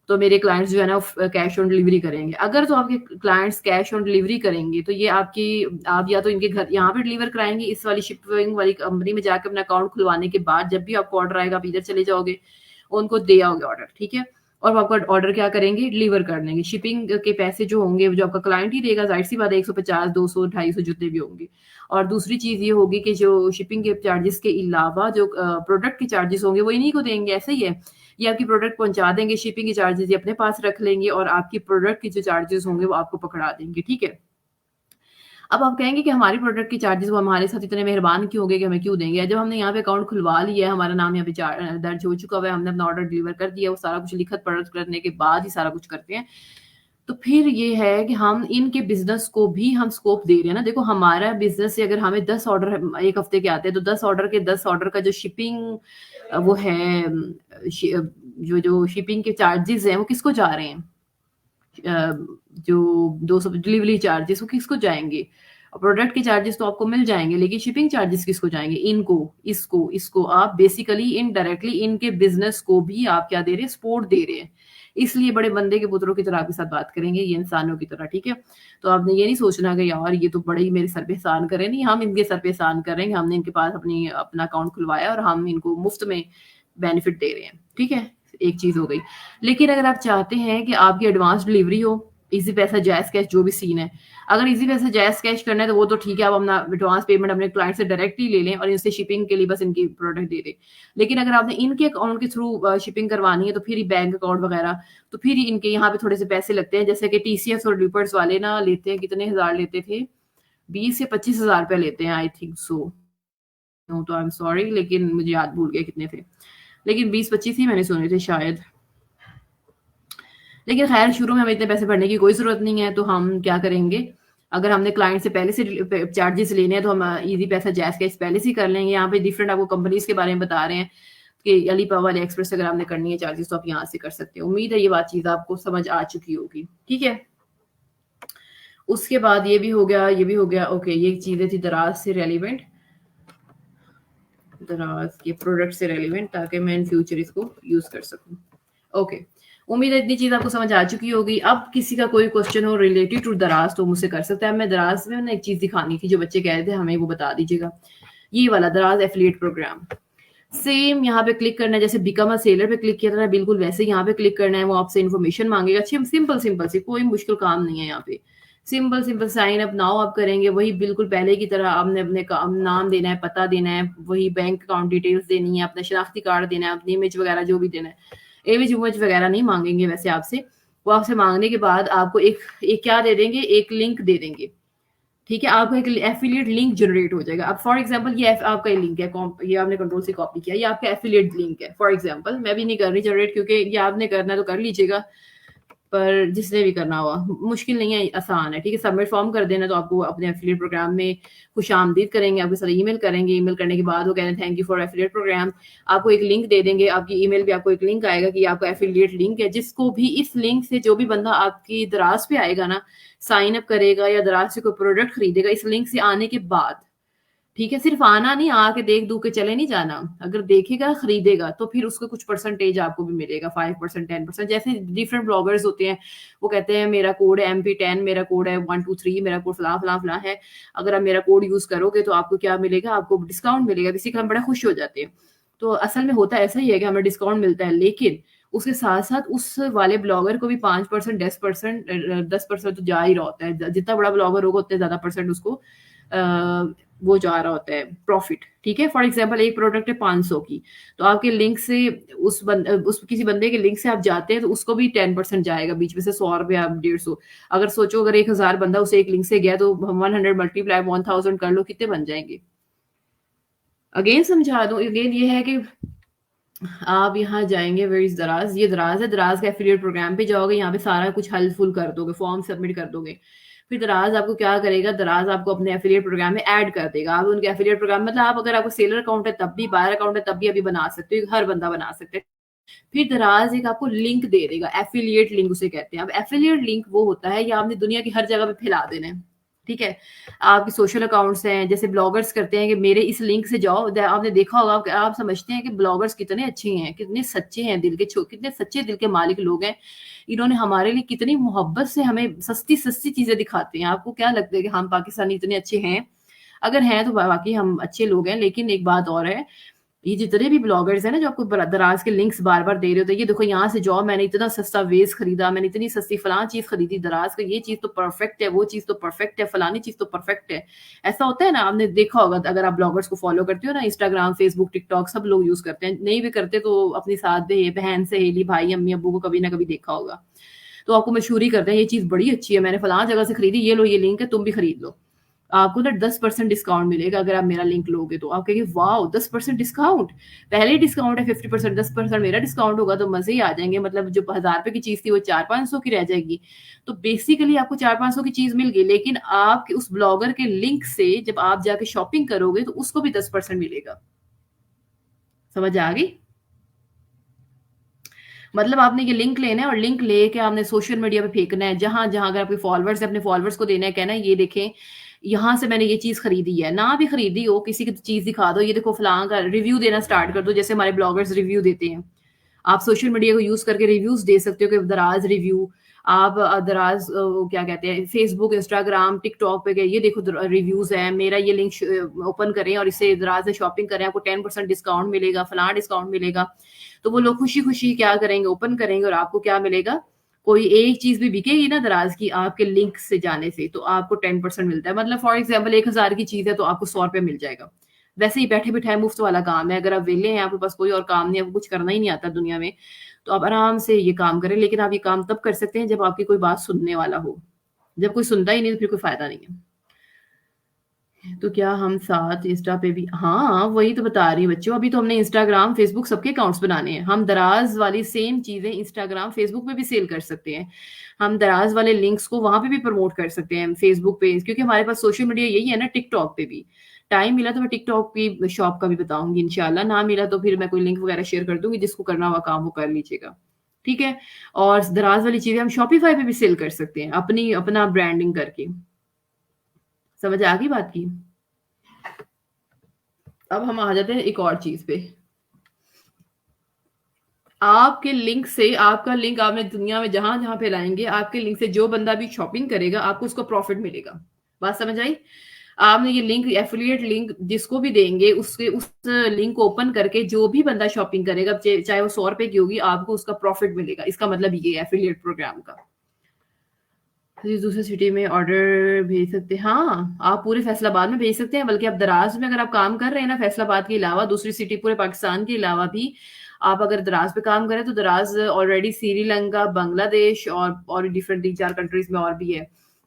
तो मेरे क्लाइंट्स जो है ना कैश ऑन डिलीवरी करेंगे। अगर तो आपके क्लाइंट्स कैश ऑन डिलीवरी करेंगे तो ये आपकी, आप या तो इनके घर यहाँ पे डिलीवर कराएंगे, इस वाली शिपिंग वाली कंपनी में जाकर अपना अकाउंट खुलवाने के बाद जब भी आपको ऑर्डर आएगा आप इधर चले जाओगे, उनको दे आओगे ऑर्डर, ठीक है? और वो आपका ऑर्डर क्या करेंगे, डिलीवर कर देंगे। शिपिंग के पैसे जो होंगे वो जो आपका क्लाइंट ही देगा, जाहिर सी बात है, 150, 200, 250 जितने भी होंगे। और दूसरी चीज ये होगी कि जो शिपिंग के चार्जेस के अलावा जो प्रोडक्ट के चार्जेस होंगे वो इन्हीं को देंगे। ऐसे ही है, ये आपकी प्रोडक्ट पहुंचा देंगे, शिपिंग के चार्जेस ये अपने पास रख लेंगे और आपकी प्रोडक्ट के जो चार्जेस होंगे वो आपको पकड़ा देंगे, ठीक है? अब आप कहेंगे कि हमारी प्रोडक्ट के चार्जेस वो हमारे साथ इतने मेहरबान क्यों हो गए कि हमें क्यों देंगे? जब हमने यहाँ पे अकाउंट खुलवा लिया है, हमारा नाम यहाँ पे दर्ज हो चुका हुआ है, हमने अपना ऑर्डर डिलीवर कर दिया, वो सारा कुछ लिखत पढ़त करने के बाद ही सारा कुछ करते हैं। तो फिर ये है कि हम इनके बिज़नेस को भी हम स्कोप दे रहे हैं ना। देखो हमारा बिज़नेस से अगर हमें 10 ऑर्डर 1 हफ्ते के आते हैं, तो 10 ऑर्डर के 10 ऑर्डर का जो शिपिंग वो है, जो शिपिंग के चार्जेस हैं वो किसको जा रहे हैं? जो 200 डिलीवरी चार्जेस वो किसको जाएँगे? प्रोडक्ट के चार्जेस तो आपको मिल जाएँगे, लेकिन शिपिंग चार्जेस किसको जाएँगे? इनको, इसको आप बेसिकली इनडायरेक्टली इनके बिज़नेस को भी आप क्या दे रहे हैं? सपोर्ट दे रहे हैं। इसलिए बड़े बंदे के पुत्रों की तरह आपके साथ बात करेंगे, ये इंसानों की तरह, ठीक है? तो आपने ये नहीं सोचना कि यार ये तो बड़े ही मेरे सर पे एहसान कर रहे हैं। नहीं, हम इनके सर पे एहसान कर रहे हैं, हमने इनके पास अपना अकाउंट खुलवाया और हम इनको मुफ्त में बेनिफिट दे रहे हैं, ठीक है? एक चीज़ हो गई। लेकिन अगर आप चाहते हैं कि आपकी एडवांस डिलीवरी हो, ईज़ी पैसा, जायज़ कैश जो भी सीन है, अगर ईज़ी पैसा, जायज़ कैश करना है तो वो तो ठीक है, आप अपना एडवांस पेमेंट अपने क्लाइंट से डायरेक्टली ले लें और इनसे शिपिंग के लिए बस इनकी प्रोडक्ट दे दें। लेकिन अगर आपने इनके अकाउंट के थ्रू शिपिंग करवानी है तो फिर ही बैंक अकाउंट वगैरह, तो फिर ही इनके यहाँ पे थोड़े से पैसे लगते हैं। जैसे कि टीसीएस और ड्यूपर्स वाले ना लेते हैं, कितने हज़ार लेते थे? 20 या 25 हज़ार रुपए लेते हैं, आई थिंक सो। नो, तो आई एम सॉरी, लेकिन मुझे याद भूल गया कितने थे। लेकिन 20-25 ही मैंने सुने थे शायद। लेकिन खैर शुरू में हमें इतने पैसे भरने की कोई ज़रूरत नहीं है, तो हम क्या करेंगे, अगर हमने क्लाइंट से पहले से चार्जेस लेने हैं तो हम ईज़ी पैसा, जैज़ कैश पहले से ही कर लेंगे। यहाँ पे डिफरेंट आपको कंपनीज़ के बारे में बता रहे हैं। कि अलीबाबा, अली एक्सप्रेस से अगर आपने करनी है चार्जेस तो आप यहाँ से कर सकते हैं। उम्मीद है ये बात चीज़ आपको समझ आ चुकी होगी, ठीक है? उसके बाद ये भी हो गया, ये भी हो गया। ओके, ये चीज़ें थी दराज से रेलिवेंट, दराज के प्रोडक्ट से रेलिवेंट, ताकि मैं इन फ्यूचर इसको यूज़ कर सकूँ। ओके, उम्मीद है इतनी चीज़ आपको समझ आ चुकी होगी। अब किसी का कोई क्वेश्चन हो रिलेटेड टू दराज तो मुझसे कर सकता है। मैं दराज में ना एक चीज़ दिखानी थी, जो बच्चे कह रहे थे हमें वो बता दीजिएगा। ये वाला दराज एफिलिएट प्रोग्राम, सेम यहाँ पे क्लिक करना है, जैसे बिकम अ सेलर पे क्लिक किया था ना, बिल्कुल वैसे यहाँ पे क्लिक करना है। वो आपसे इन्फॉर्मेशन मांगेगा, सिंपल सिंपल सी, कोई मुश्किल काम नहीं है यहाँ पे। Simple simple sign up now आप करेंगे, वही बिल्कुल पहले की तरह आपने अपने नाम देना है, पता देना है, वही बैंक अकाउंट डिटेल्स देनी है, अपना शनाख्ती कार्ड देना है, अपनी इमेज वगैरह जो भी देना है। इमेज उमेज वगैरह नहीं मांगेंगे वैसे आपसे। वो आपसे मांगने के बाद आपको एक क्या दे देंगे, एक लिंक दे देंगे, ठीक है? आपको एक एफिलिएट लिंक जनरेट हो जाएगा। अब फॉर एग्जांपल ये आपका ये लिंक है, ये आपने कंट्रोल से कॉपी किया, ये आपका एफिलिएट लिंक है। फॉर एग्जांपल मैं भी नहीं कर रही जनरेट, क्योंकि ये आपने करना है तो कर लीजिएगा, पर जिसने भी करना हुआ, मुश्किल नहीं है, आसान है, ठीक है? सबमिट फॉर्म कर देना, तो आपको अपने एफिलिएट प्रोग्राम में खुशामदीद करेंगे, आपके साथ ईमेल करेंगे। ईमेल करने के बाद वो कह रहे हैं thank you for affiliate program, आपको एक लिंक दे देंगे। आपकी ईमेल पे आपको एक लिंक आएगा कि आपका एफिलिएट लिंक है, जिसको भी इस लिंक से जो भी बंदा आपकी दराज पे आएगा ना, साइन अप करेगा या दराज से कोई प्रोडक्ट खरीदेगा, इस लिंक से आने के बाद, ठीक है? सिर्फ आना नहीं, आके देख दूख के चले नहीं जाना। अगर देखेगा, खरीदेगा, तो फिर उसको कुछ परसेंटेज आपको भी मिलेगा, 5%, 10%। जैसे डिफरेंट ब्लॉगर्स होते हैं, वो कहते हैं मेरा कोड है MP10, मेरा कोड है 123, मेरा कोड फला फला फला है, अगर आप मेरा कोड यूज करोगे तो आपको क्या मिलेगा, आपको डिस्काउंट मिलेगा। किसी का हम बड़ा खुश हो जाते हैं। तो असल में होता ऐसा ही है कि हमें डिस्काउंट मिलता है, लेकिन उसके साथ साथ उस वाले ब्लॉगर को भी 5%, 10% तो जा ही रहा होता है। जितना बड़ा ब्लॉगर होगा उतने ज्यादा परसेंट उसको वो जा रहा होता है प्रॉफिट, ठीक है? फॉर एग्जांपल एक प्रोडक्ट है 500 की, तो आपके लिंक से उस किसी बंदे के लिंक से आप जाते हैं तो उसको भी 10% जाएगा बीच में से, 100 रुपया, 150। अगर सोचो अगर 1000 बंदा उसे एक लिंक से गया तो 100 मल्टीप्लाई 1000 कर लो, कितने बन जाएंगे? अगेन समझा दूं, अगेन ये है कि आप यहाँ जाएंगे, वेयर इज दराज, ये दराज है, दराज का एफिलिएट प्रोग्राम पे जाओगे, यहाँ पे सारा कुछ हल फुल कर दोगे, फॉर्म सबमिट कर दोगे। फिर दराज आपको क्या करेगा, दराज आपको अपने एफिलिएट प्रोग्राम में ऐड कर देगा। आप उनके एफिलिएट प्रोग्राम, मतलब आप अगर आपको सेलर अकाउंट है तब भी, बायर अकाउंट है तब भी अभी बना सकते हो, हर बंदा बना सकते हैं। फिर दराज एक आपको लिंक दे देगा, एफिलिएट लिंक उसे कहते हैं। अब एफिलिएट लिंक वो होता है, या आपने दुनिया की हर जगह पे फैला देना है, ठीक है? आपके सोशल अकाउंट्स हैं, जैसे ब्लॉगर्स करते हैं कि मेरे इस लिंक से जाओ। आपने देखा होगा, आप समझते हैं कि ब्लॉगर्स कितने अच्छे हैं, कितने सच्चे हैं दिल के, कितने सच्चे दिल के मालिक लोग हैं। इन्होंने हमारे लिए कितनी मोहब्बत से हमें सस्ती सस्ती चीजें दिखाते हैं। आपको क्या लगता है कि हम पाकिस्तानी इतने अच्छे हैं? अगर हैं तो वाकई हम अच्छे लोग हैं, लेकिन एक बात और है, ये जितने भी ब्लॉगर्स हैं ना जो आपको दराज के लिंक्स बार बार दे रहे होते हैं, ये देखो यहाँ से जाओ, मैंने इतना सस्ता वेस्ट खरीदा, मैंने इतनी सस्ती फलां चीज खरीदी दराज का, ये चीज तो परफेक्ट है, वो चीज तो परफेक्ट है, फलानी चीज तो परफेक्ट है। ऐसा होता है ना, आपने देखा होगा, अगर आप ब्लॉगर्स को फॉलो करते हो ना, इंस्टाग्राम, फेसबुक, टिकटॉक सब लोग यूज करते हैं, नहीं भी करते तो अपनी साथ बहन, सहेली, भाई, अम्मी, अब्बू को कभी ना कभी देखा होगा, तो आपको मशहूरी करते हैं ये चीज बड़ी अच्छी है, मैंने फलां जगह से खरीदी, ये लो, ये लिंक है, तुम भी खरीद लो। आपको ना 10% डिस्काउंट मिलेगा अगर आप मेरा लिंक लोगे, तो आप कहेंगे वाओ 10% डिस्काउंट, पहले ही डिस्काउंट है 50%, 10% मेरा डिस्काउंट होगा तो मजे ही आ जाएंगे। मतलब जो 1000 रुपए की चीज थी वो 400-500 की रह जाएगी। तो बेसिकली आपको 400-500 की चीज मिल गई, लेकिन आपके उस ब्लॉगर के लिंक से जब आप जाके शॉपिंग करोगे तो उसको भी 10% मिलेगा। समझ आ गई? मतलब आपने ये लिंक लेना है और लिंक लेके आपने सोशल मीडिया पे फेंकना है, जहां जहां अगर आपके फॉलोअर्स है, अपने फॉलोअर्स को देना है, कहना है ये देखें यहाँ से मैंने ये चीज खरीदी है, ना भी खरीदी हो, किसी की चीज दिखा दो, ये देखो फलां का रिव्यू देना स्टार्ट कर दो, जैसे हमारे ब्लॉगर्स रिव्यू देते हैं। आप सोशल मीडिया को यूज करके रिव्यूज दे सकते हो कि दराज रिव्यू। आप दराज क्या कहते हैं, फेसबुक, इंस्टाग्राम, टिकटॉक पे गए, ये देखो रिव्यूज है, मेरा ये लिंक ओपन करें और इसे दराज से शॉपिंग करें, आपको 10% डिस्काउंट मिलेगा, फलां डिस्काउंट मिलेगा। तो वो लोग खुशी खुशी क्या करेंगे, ओपन करेंगे, और आपको क्या मिलेगा, कोई एक चीज भी बिकेगी ना दराज की आपके लिंक से जाने से, तो आपको 10% मिलता है। मतलब फॉर एग्जाम्पल 1000 की चीज है तो आपको 100 रुपये मिल जाएगा। वैसे ही बैठे बिठाए मुफ्त वाला काम है, अगर आप वेले हैं, आपके पास कोई और काम नहीं है, आपको कुछ करना ही नहीं आता दुनिया में, तो आप आराम से ये काम करें। लेकिन आप ये काम तब कर सकते हैं जब आपकी कोई बात सुनने वाला हो। जब कोई सुनता ही नहीं तो फिर कोई फायदा नहीं है। तो क्या हम साथ इंस्टा पे भी, हाँ वही तो बता रही हूँ बच्चों, अभी तो हमने इंस्टाग्राम, फेसबुक सबके अकाउंट्स बनाने हैं। हम दराज वाली सेम चीजें इंस्टाग्राम, फेसबुक पे भी सेल कर सकते हैं। हम दराज वाले लिंक्स को वहां पे भी प्रमोट कर सकते हैं फेसबुक पे, क्योंकि हमारे पास सोशल मीडिया यही है ना, टिकटॉक पे भी। टाइम मिला तो मैं टिकटॉक की शॉप का भी बताऊँगी इंशाल्लाह, ना मिला तो फिर मैं कोई लिंक वगैरह शेयर कर दूँगी, जिसको करना हुआ काम वो कर लीजिएगा, ठीक है? और दराज़ वाली चीज़ें हम शॉपिफ़ाई पे भी सेल कर सकते हैं, अपना ब्रांडिंग करके। समझ आ गई बात की? अब हम आ जाते हैं एक और चीज़ पे। आपके लिंक से आपका लिंक आपने दुनिया में जहाँ-जहाँ फैलाएँगे, आपके लिंक से जो बंदा भी शॉपिंग करेगा, आपको उसका प्रॉफ़िट मिलेगा। बात समझ आई? आपने ये लिंक एफ़िलिएट लिंक जिसको भी देंगे, उसके उस लिंक को ओपन करके जो भी बंदा शॉपिंग करेगा, चाहे वो ₹100 की होगी, आपको उसका प्रॉफ़िट मिलेगा। इसका मतलब ये है एफ़िलिएट प्रोग्राम का। किसी दूसरे सिटी में ऑर्डर भेज सकते हैं हाँ, आप पूरे फैसलाबाद में भेज सकते हैं, बल्कि आप दराज़ में अगर आप काम कर रहे हैं ना, फैसलाबाद के अलावा दूसरी सिटी पूरे पाकिस्तान के अलावा भी आप अगर दराज़ पे काम करें, तो दराज़ ऑलरेडी श्रीलंका, बांग्लादेश और डिफरेंट 3-4 कंट्रीज़ में और भी है,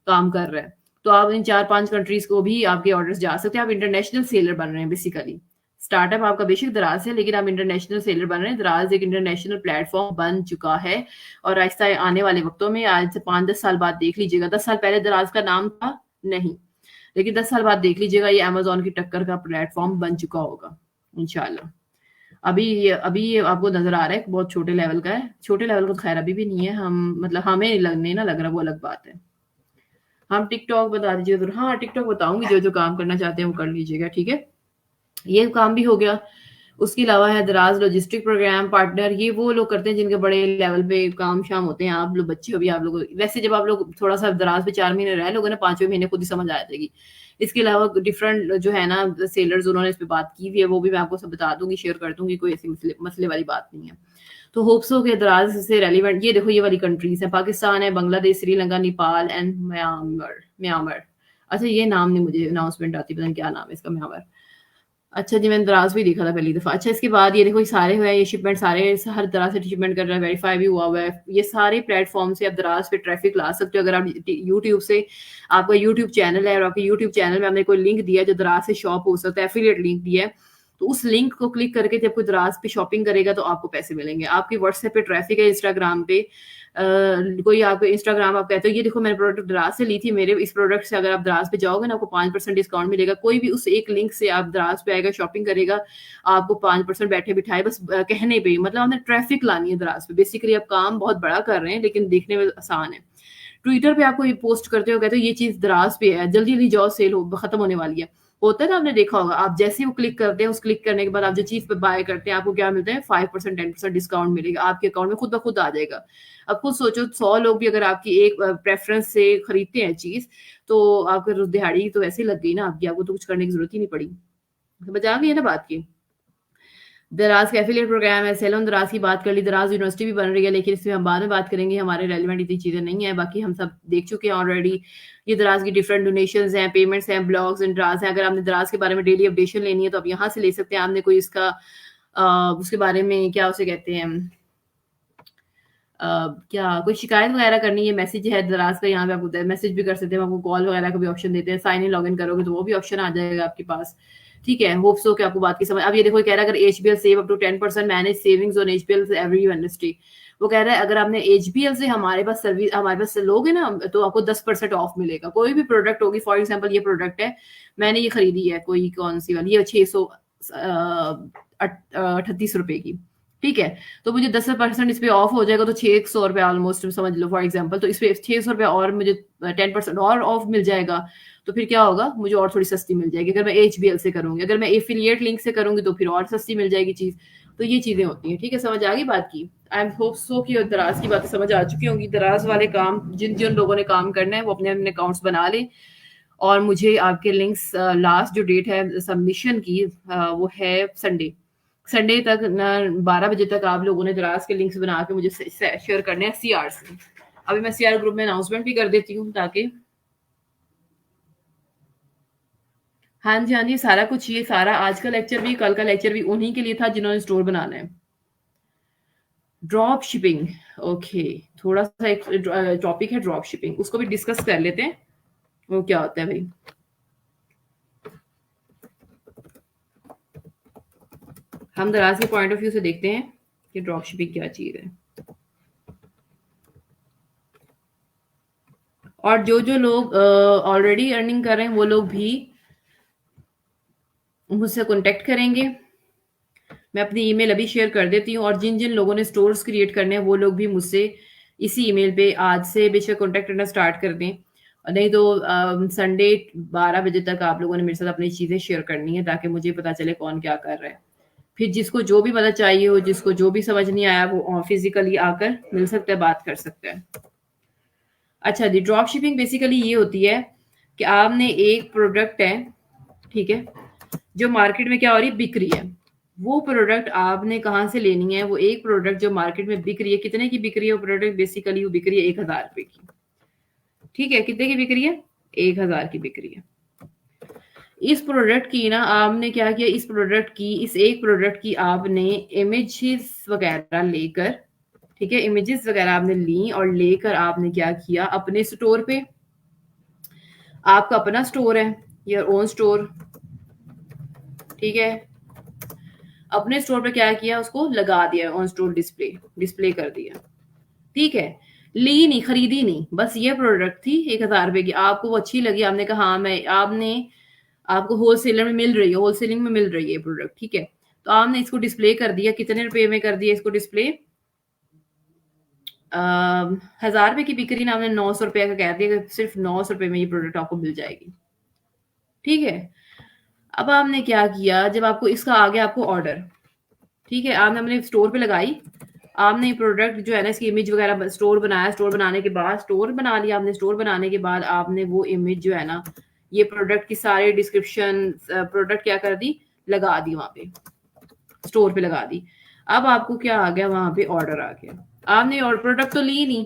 काम कर रहा है। तो आप इन 4-5 कंट्रीज़ को भी आपके ऑर्डर्स जा सकते हैं, आप इंटरनेशनल सेलर बन रहे हैं बेसिकली। स्टार्टअप आपका बेशक दराज़ है, लेकिन आप इंटरनेशनल सेलर बन रहे हैं। दराज़ एक इंटरनेशनल प्लेटफ़ॉर्म बन चुका है और आहिस्ता आने वाले वक़्तों में आज से 5-10 साल बाद देख लीजिएगा, 10 साल पहले दराज़ का नाम था नहीं, लेकिन 10 साल बाद देख लीजिएगा ये अमेज़न की टक्कर का प्लेटफ़ॉर्म बन चुका होगा, इंशाअल्लाह। अभी ये आपको नज़र आ रहा है कि बहुत छोटे लेवल का है, छोटे लेवल का तो ख़ैर अभी भी नहीं है, हम मतलब हमें नहीं ना लग रहा, वो अलग बात है। हम टिकटॉक बता दीजिए ज़रा हाँ, टिकटॉक बताऊँगी, जो-जो काम करना चाहते हैं वो कर लीजिएगा, ठीक है? ये काम भी हो गया। उसके अलावा है दराज़ लॉजिस्टिक प्रोग्राम पार्टनर, ये वो लोग करते हैं जिनके बड़े लेवल पे काम-शाम होते हैं। आप लोग बच्चे हो भी आप लोग वैसे जब आप लोग थोड़ा-सा दराज़ पे 4 महीने रह लोगे ना, 5वें महीने खुद ही समझ आ जाएगी। इसके अलावा डिफरेंट जो है ना सेलर्स उन्होंने इस पे बात की हुई है, वो भी मैं आपको सब बता दूँगी, शेयर कर दूँगी, कोई ऐसी मसले मसले वाली बात नहीं है। तो होप्स हो के दराज़ से रेलेवेंट ये देखो ये वाली कंट्रीज़ हैं, पाकिस्तान है, Bangladesh, Sri Lanka, Nepal and Myanmar Myanmar. अच्छा ये नाम नहीं मुझे अनाउंसमेंट आती, पता नहीं क्या नाम है इसका म्यांमार। अच्छा जी, मैंने दराज़ भी देखा था पहली दफ़ा। अच्छा इसके बाद ये देखो ये सारे हुए ये शिपमेंट सारे हर तरह से शिपमेंट कर रहा है, वेरीफ़ाई भी हुआ हुआ है। ये सारे प्लेटफ़ॉर्म से आप दराज़ पे ट्रैफ़िक ला सकते हो। अगर आप यूट्यूब से आपका यूट्यूब चैनल है और आपके यूट्यूब चैनल में आपने कोई लिंक दिया है जो दराज़ से शॉप हो सकता है, एफ़िलिएट लिंक दिया है, तो उस लिंक को क्लिक करके जब कोई दराज़ पे शॉपिंग करेगा तो आपको पैसे मिलेंगे। आपकी व्हाट्सएप पे ट्रैफ़िक है, इंस्टाग्राम पे कोई आपको इंस्टाग्राम आप कहते हो ये देखो मैंने प्रोडक्ट दराज़ से ली थी, मेरे इस प्रोडक्ट से अगर आप दराज़ पे जाओगे ना आपको 5% डिस्काउंट मिलेगा। कोई भी उस एक लिंक से आप दराज़ पे आएगा, शॉपिंग करेगा, आपको 5% बैठे-बिठाए बस कहने पे ही मतलब आपने ट्रैफ़िक लानी है दराज़ पे। बेसिकली आप काम बहुत बड़ा कर रहे हैं लेकिन देखने में आसान है। ट्विटर पे आपको ये पोस्ट करते हो कहते हो ये चीज़ दराज़ पे है, जल्दी-जल्दी जाओ सेल हो खत्म होने वाली है। होता है ना आपने देखा होगा, आप जैसे ही वो क्लिक करते हैं, उस क्लिक करने के बाद आप जो चीज़ पे बाय करते हैं, आपको क्या मिलता है 5% 10% डिस्काउंट मिलेगा, आपके अकाउंट में खुद ब खुद आ जाएगा। अब खुद सोचो 100 लोग भी अगर आपकी एक प्रेफ़रेंस से खरीदते हैं चीज़, तो आपको दिहाड़ी तो वैसे ही लग गई ना आपकी, आपको तो कुछ करने की ज़रूरत ही नहीं पड़ी। समझ आ गई है ना बात की? दराज़ का एफ़िलिएट प्रोग्राम है, सेलोन दराज़ की बात कर ली, दराज़ यूनिवर्सिटी भी बन रही है, लेकिन इसमें हम बाद में बात करेंगे, हमारे रेलेवेंट इतनी चीज़ें नहीं हैं, बाकी हम सब देख चुके हैं ऑलरेडी। ये दराज़ की डिफरेंट डोनेशंस हैं, पेमेंट्स हैं, ब्लॉग्स एंड दराज़ हैं, अगर आपने दराज़ के बारे में डेली अपडेशन लेनी है, तो आप यहाँ से ले सकते हैं। आपने कोई इसका उसके बारे में क्या उसे कहते हैं अ, क्या कोई शिकायत वगैरह करनी है, मैसेज है दराज़ का यहाँ पे आपको मैसेज भी कर सकते हैं, आपको कॉल वगैरह का भी ऑप्शन देते हैं, साइन इन लॉगिन करोगे तो वो भी ऑप्शन आ जाएगा आपके पास। ठीक है, होप्स सो कि आपको बात की समझ अब ये देखो ये कह रहा है अगर HBL save up to 10% manage savings on HBL every Wednesday. वो कह रहा है अगर आपने एचबीएल से हमारे पास से लोगे ना तो आपको 10% ऑफ मिलेगा। कोई भी प्रोडक्ट होगी फॉर एग्जांपल ये प्रोडक्ट है, मैंने ये खरीदी है कोई कौन-सी वाली ये 600 ₹38 की, ठीक है? तो मुझे 10% इस पे ऑफ हो जाएगा तो ₹600 ऑलमोस्ट समझ लो फॉर एग्जांपल तो इस पे ₹600 और मुझे 10% और ऑफ मिल जाएगा, तो फिर क्या होगा मुझे और थोड़ी सस्ती मिल जाएगी अगर मैं एचबीएल से करूँगी। अगर मैं एफिलिएट लिंक से करूँगी तो फिर और सस्ती मिल जाएगी चीज़। तो ये चीज़ें होती हैं, ठीक है? समझ आ गई बात की? आई एम होप सो कि दराज़ की बातें समझ आ चुकी होंगी। दराज़ वाले काम जिन-जिन लोगों ने काम करना है वो अपने-अपने अकाउंट्स बना लें और मुझे आपके लिंक्स लास्ट जो डेट है सबमिशन की वो है संडे। संडे तक ना 12 बजे तक आप लोगों ने दराज़ के लिंक्स बना के मुझे शेयर करने हैं सीआर से। अभी मैं सीआर ग्रुप में अनाउंसमेंट भी कर देती हूँ ताकि हाँ जी, हाँ जी, सारा कुछ ये सारा आज का लेक्चर भी, कल का लेक्चर भी उन्हीं के लिए था जिन्होंने स्टोर बनाना है। ड्रॉप शिपिंग ओके, थोड़ा-सा एक टॉपिक है ड्रॉप शिपिंग, उसको भी डिस्कस कर लेते हैं। वो क्या होता है भई? हम दराज़ के पॉइंट ऑफ व्यू से देखते हैं कि ड्रॉप शिपिंग क्या चीज़ है। और जो-जो लोग ऑलरेडी अर्निंग कर रहे हैं वो लोग भी मुझसे कॉन्टैक्ट करेंगे। मैं अपनी ईमेल अभी शेयर कर देती हूँ, और जिन-जिन लोगों ने स्टोर्स क्रिएट करने हैं वो लोग भी मुझसे इसी ईमेल पे आज से बेशक कॉन्टैक्ट करना स्टार्ट कर दें। नहीं तो संडे 12 बजे तक आप लोगों ने मेरे साथ अपनी चीज़ें शेयर करनी है, ताकि मुझे पता चले कौन क्या कर रहा है। फिर जिसको जो भी मदद चाहिए हो, जिसको जो भी समझ नहीं आया, वो फिज़िकली आकर मिल सकता है, बात कर सकता है। अच्छा जी, ड्रॉप शिपिंग बेसिकली ये होती है कि आपने एक प्रोडक्ट है, ठीक है? जो मार्केट में क्या हो रही है, बिक रही है। वो प्रोडक्ट आपने कहाँ से लेनी है? वो एक प्रोडक्ट जो मार्केट में बिक रही है, कितने की बिक रही है वो प्रोडक्ट? बेसिकली वो बिक रही है ₹1000 की। ठीक है? कितने की बिक रही है? 1000 की बिक रही है। इस प्रोडक्ट की ना आपने क्या किया, इस एक प्रोडक्ट की आपने इमेजेस वगैरह लेकर, ठीक है? इमेजेस वगैरह आपने ली और लेकर आपने क्या किया, अपने स्टोर पे, आपका अपना स्टोर है, योर ओन स्टोर, ठीक है? अपने स्टोर पे क्या किया, उसको लगा दिया ऑन स्टोर डिस्प्ले, डिस्प्ले कर दिया। ठीक है? ली नहीं, खरीदी नहीं, बस ये प्रोडक्ट थी ₹1000 की, आपको वो अच्छी लगी, आपने कहा हाँ, मैं आपने आपको होलसेलर में मिल रही है, होलसेलिंग में मिल रही है प्रोडक्ट, ठीक है? तो आपने इसको डिस्प्ले कर दिया, कितने रुपए में कर दिया इसको डिस्प्ले? अ, ₹1000 की बिक्री ना, आपने ₹900 का कह दिया कि सिर्फ ₹900 में ये प्रोडक्ट आपको मिल जाएगी। ठीक है? अब आपने क्या किया, जब आपको इसका आ गया आपको ऑर्डर, ठीक है? आपने अपने स्टोर पे लगाई, आपने ये प्रोडक्ट जो है ना, इसकी इमेज वगैरह स्टोर बनाया, स्टोर बनाने के बाद स्टोर बना लिया आपने, स्टोर बनाने के बाद आपने वो इमेज जो है ना, ये प्रोडक्ट की सारी डिस्क्रिप्शन, प्रोडक्ट क्या कर दी, लगा दी वहां पे, स्टोर पे लगा दी। अब आपको क्या आ गया, वहां पे ऑर्डर आ गया, आपने और प्रोडक्ट तो ली नहीं,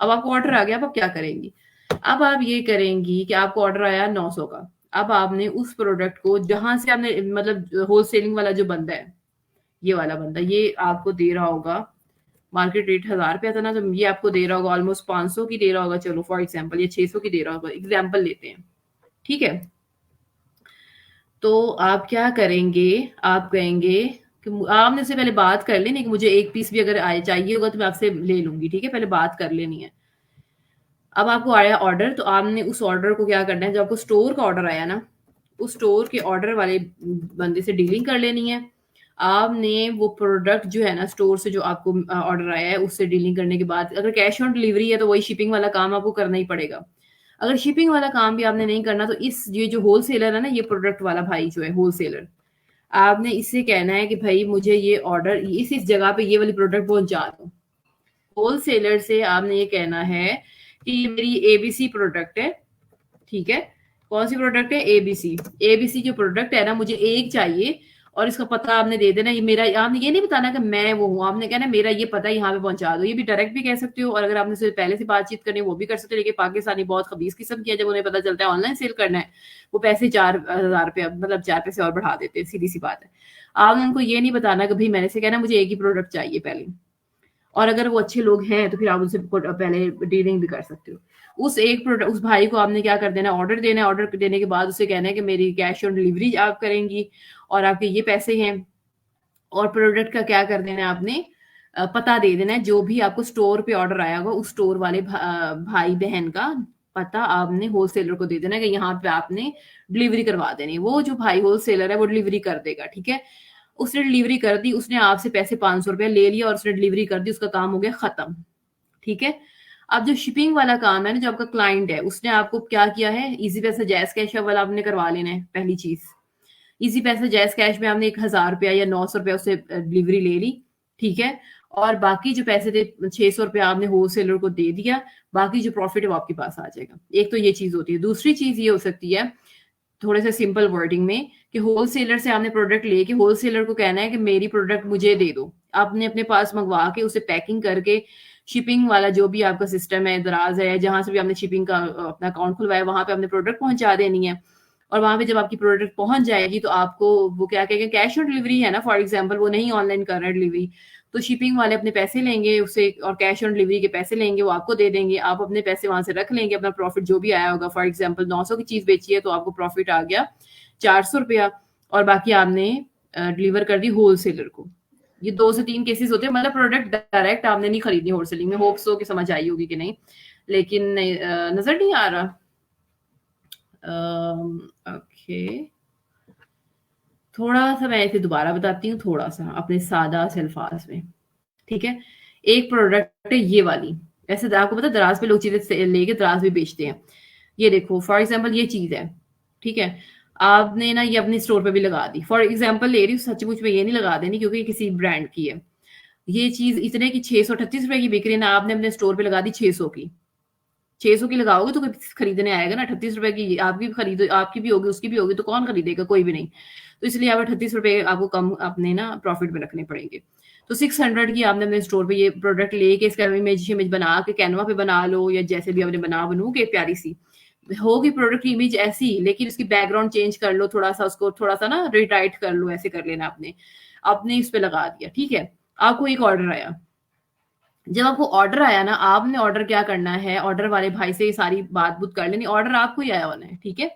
अब आपको ऑर्डर आ गया, अब आप क्या करेंगी? अब आप ये करेंगी कि आपको ऑर्डर आया 900 का, अब आपने उस प्रोडक्ट को जहां से आपने, मतलब होलसेलिंग वाला जो बंदा है, ये वाला बंदा, ये आपको दे रहा होगा, मार्केट रेट ₹1000 था ना, तो ये आपको दे रहा होगा ऑलमोस्ट 500 की दे रहा होगा, चलो फॉर एग्जांपल ये 600 की दे रहा होगा, एग्जांपल लेते हैं, ठीक है? तो आप क्या करेंगे, आप कहेंगे कि आपने से पहले बात कर लेनी कि मुझे एक पीस भी अगर आए चाहिए होगा तो मैं आपसे ले लूंगी, ठीक है? पहले बात कर लेनी है। अब आपको आया ऑर्डर, तो आपने उस ऑर्डर को क्या करना है, जो आपको स्टोर का ऑर्डर आया ना, उस स्टोर के ऑर्डर वाले बंदे से डीलिंग कर लेनी है। आपने वो प्रोडक्ट जो है ना, स्टोर से जो आपको ऑर्डर आया है, उससे डीलिंग करने के बाद, अगर कैश ऑन डिलीवरी है तो वही शिपिंग वाला काम आपको करना ही पड़ेगा। अगर शिपिंग वाला काम भी आपने नहीं करना, तो इस ये जो होलसेलर है ना, ये प्रोडक्ट वाला भाई जो है होलसेलर, आपने इससे कहना है कि भाई मुझे ये ऑर्डर इस जगह पे ये वाली प्रोडक्ट पहुंचा दो। होलसेलर से आपने ये कहना है कि ये मेरी एबीसी प्रोडक्ट है, ठीक है? कौन सी प्रोडक्ट है? एबीसी। एबीसी जो प्रोडक्ट है ना, मुझे एक चाहिए, और इसका पता आपने दे देना, ये मेरा, आपने ये नहीं बताना कि मैं वो हूँ, आपने कहना मेरा ये पता है, यहाँ पे पहुंचा दो। ये भी डायरेक्ट भी कह सकते हो, और अगर आपने से पहले से बातचीत करनी है वो भी कर सकते हो, लेकिन पाकिस्तानी बहुत खबीस किस्म की है, जब उन्हें पता चलता है ऑनलाइन सेल करना है, वो पैसे 4000 रुपया, मतलब 4 पैसे और बढ़ा देते हैं, सीधी सी बात है। आपने उनको ये नहीं बताना कि भाई मैंने से कहना मुझे एक ही प्रोडक्ट चाहिए पहले, और अगर वो अच्छे लोग हैं तो फिर आप उनसे पहले डीलिंग भी कर सकते हो। उस एक प्रोडक्ट, उस भाई को आपने क्या कर देना, ऑर्डर देना है, ऑर्डर देने के बाद उसे कहना है कि मेरी कैश ऑन डिलीवरी आप करेंगी, और आपके ये पैसे हैं, और प्रोडक्ट का क्या कर देना है आपने, पता दे देना है, जो भी आपको स्टोर पे ऑर्डर आया होगा उस स्टोर वाले भाई बहन का पता आपने होलसेलर को दे देना है कि यहाँ पे आपने डिलीवरी करवा देनी है। वो जो भाई होलसेलर है वो डिलीवरी कर देगा, ठीक है? उसने डिलीवरी कर दी, उसने आपसे पैसे 500 रुपया ले लिया और उसने डिलीवरी कर दी, उसका काम हो गया खत्म, ठीक है? अब जो शिपिंग वाला काम है ना, जो आपका क्लाइंट है, उसने आपको क्या किया है, इजी पैसा जैज़ कैश वाला आपने करवा लेना है, पहली चीज। इजी पैसा जैज़ कैश में आपने ₹1000 या ₹900 उससे डिलीवरी ले ली, ठीक है? और बाकी जो पैसे थे ₹600 आपने होलसेलर को दे दिया, बाकी जो प्रॉफिट है वो आपके पास आ जाएगा। एक तो ये चीज़ होती है। दूसरी चीज़ ये हो सकती है, थोड़े से सिंपल वर्डिंग में, कि होलसेलर से आपने प्रोडक्ट लेके होलसेलर को कहना है कि मेरी प्रोडक्ट मुझे दे दो। आपने अपने पास मंगवा के उसे पैकिंग करके, शिपिंग वाला जो भी आपका सिस्टम है, दराज है, जहाँ से भी आपने शिपिंग का अपना अकाउंट खुलवाया, वहाँ पे आपने प्रोडक्ट पहुँचा देनी है। और वहाँ पे जब आपकी प्रोडक्ट पहुँच जाएगी तो आपको वो क्या कहेंगे, कैश ऑन डिलीवरी है ना, फॉर एग्जाम्पल वो नहीं ऑनलाइन कर रहे हैं डिलीवरी, तो शिपिंग वाले अपने पैसे लेंगे उससे, और कैश ऑन डिलीवरी के पैसे लेंगे, वो आपको दे देंगे, आप अपने पैसे वहां से रख लेंगे, अपना प्रॉफिट जो भी आया होगा, फॉर एग्जाम्पल 900 की चीज बेची है तो आपको प्रॉफिट आ गया ₹400, और बाकी आपने डिलीवर कर दी होलसेलर को। ये 2 से 3 केसेस होते हैं, मतलब प्रोडक्ट डायरेक्ट आपने नहीं खरीदनी होलसेलिंग में। होप्स हो कि समझ आई होगी कि नहीं, लेकिन नजर नहीं आ रहा। ओके, थोड़ा-सा मैं इसे दोबारा बताती हूँ, थोड़ा-सा अपने सादा से अल्फाज़ में, ठीक है? एक प्रोडक्ट है ये वाली, ऐसे द आपको पता है दराज़ पे लोग चीज़ें से लेके दराज़ में बेचते हैं। ये देखो फॉर एग्ज़ाम्पल ये चीज़ है, ठीक है? आपने ना ये अपने स्टोर पे भी लगा दी, फॉर एग्ज़ाम्पल ले रही हूँ, सच-मुच में ये नहीं लगा देनी क्योंकि ये किसी ब्रांड की है। ये चीज़ इतने की ₹638 की बिक रही है ना, आपने अपने स्टोर पे लगा दी 600 की। 600 की लगाओगे तो कोई खरीदने आएगा ना, ₹38 की आपकी भी खरीद आपकी भी होगी, उसकी भी होगी, तो कौन खरीदेगा? कोई भी नहीं। तो इसलिए आप ₹38 आपको कम अपने ना प्रॉफिट में रखने पड़ेंगे। तो 600 की आपने अपने स्टोर पे ये प्रोडक्ट लेके इसका इमेज बना के कैनवा पे बना लो या जैसे भी आपने बनू के प्यारी-सी। होगी प्रोडक्ट की इमेज ऐसी, लेकिन उसकी बैकग्राउंड चेंज कर लो, थोड़ा-सा उसको थोड़ा-सा ना रिटाइट कर लो, ऐसे कर लेना आपने। आपने इस पे लगा दिया, ठीक है? आपको एक ऑर्डर आया। जब आपको ऑर्डर आया ना, आपने ऑर्डर क्या करना है, ऑर्डर वाले भाई से ये सारी बात-बूत कर लेनी, ऑर्डर आपको ही आया होना है, ठीक है?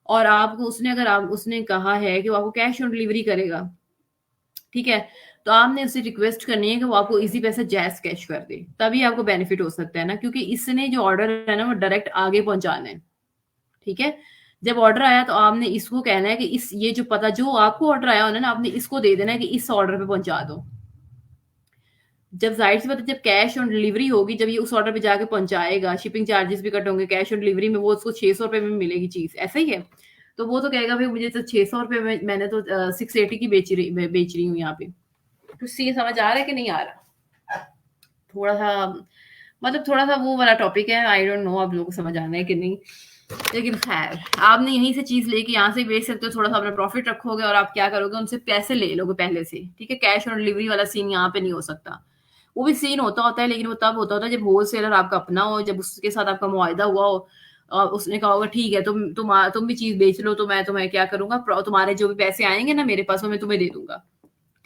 और आपको उसने अगर आप उसने कहा है कि वो आपको कैश ऑन डिलीवरी करेगा, ठीक है? तो आपने उससे रिक्वेस्ट करनी है कि वो आपको ईज़ी पैसा जैज़ कैश कर दे, तभी आपको बेनिफिट हो सकता है ना, क्योंकि इसने जो ऑर्डर है ना, वो डायरेक्ट आगे पहुँचाना है, ठीक है? जब ऑर्डर आया तो आपने इसको कहना है कि इस ये जो पता जो आपको ऑर्डर आया होना है ना, आपने इसको दे देना है कि इस ऑर्डर पे पहुँचा दो। जब ज़ाहिर-सी बात है जब कैश ऑन डिलीवरी होगी, जब ये उस ऑर्डर पे जाके पहुँचाएगा, शिपिंग चार्जेस भी कट होंगे, कैश ऑन डिलीवरी में वो उसको ₹600 में मिलेगी चीज़, ऐसा ही है? तो वो तो कहेगा भई मुझे तो ₹600 में मैंने तो 680 की बेच रही हूँ यहाँ पे। तो सी समझ आ रहा है कि नहीं आ रहा? थोड़ा-सा मतलब थोड़ा-सा वो वाला टॉपिक है, आई डोंट नो आप लोगों को समझ आ रहा है कि नहीं? लेकिन ख़ैर, आपने यहीं से चीज़ लेके यहाँ से बेच सकते हो, थोड़ा-सा अपना प्रॉफ़िट रखोगे और आप क्या करोगे, उनसे पैसे ले लोगे पहले से, ठीक है? कैश ऑन डिलीवरी वाला सीन यहाँ पे नहीं हो सकता। वो भी सीन होता है, लेकिन वो तब होता है जब होलसेलर आपका अपना हो, जब उसके साथ आपका मुआहिदा हुआ हो उसने कहा होगा ठीक है तुम भी चीज़ बेच लो तो मैं तुम्हें क्या करूँगा तुम्हारे जो भी पैसे आएँगे ना मेरे पास वो मैं तुम्हें दे दूँगा,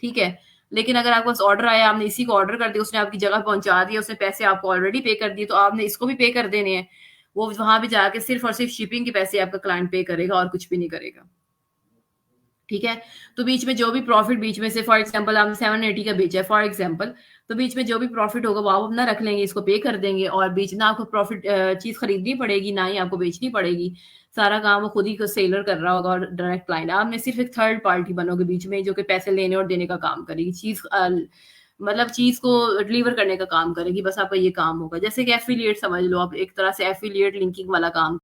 ठीक है? लेकिन अगर आपके पास ऑर्डर आया, आपने इसी को ऑर्डर कर दिया, उसने आपकी जगह पहुँचा दिया, उसने पैसे आपको ऑलरेडी पे कर दिए, तो आपने इसको भी पे कर देने हैं। वो वहाँ पे जाके सिर्फ़ और सिर्फ़ शिपिंग के पैसे आपका क्लाइंट पे करेगा और कुछ भी नहीं करेगा। ठीक है? तो बीच में जो भी प्रॉफ़िट बीच में से फॉर एग्ज़ाम्पल आपने 780 का बेचा है फॉर एग्ज़ाम्पल, तो बीच में जो भी प्रॉफ़िट होगा वो आप अपना रख लेंगे, इसको पे कर देंगे और बीच ना आपको चीज़ खरीदनी पड़ेगी, ना ही आपको बेचनी पड़ेगी। सारा काम वो खुद ही क सेलर कर रहा होगा और डायरेक्ट क्लाइंट आपने सिर्फ़ एक थर्ड पार्टी बनोगे बीच में जो कि पैसे लेने और देने का काम करेगी। मतलब चीज़ को डिलीवर करने का काम करेगी, बस आपका ये काम होगा। जैसे कि एफ़िलिएट समझ लो आप एक तरह से एफ़िलिएट लिंकिंग वाला काम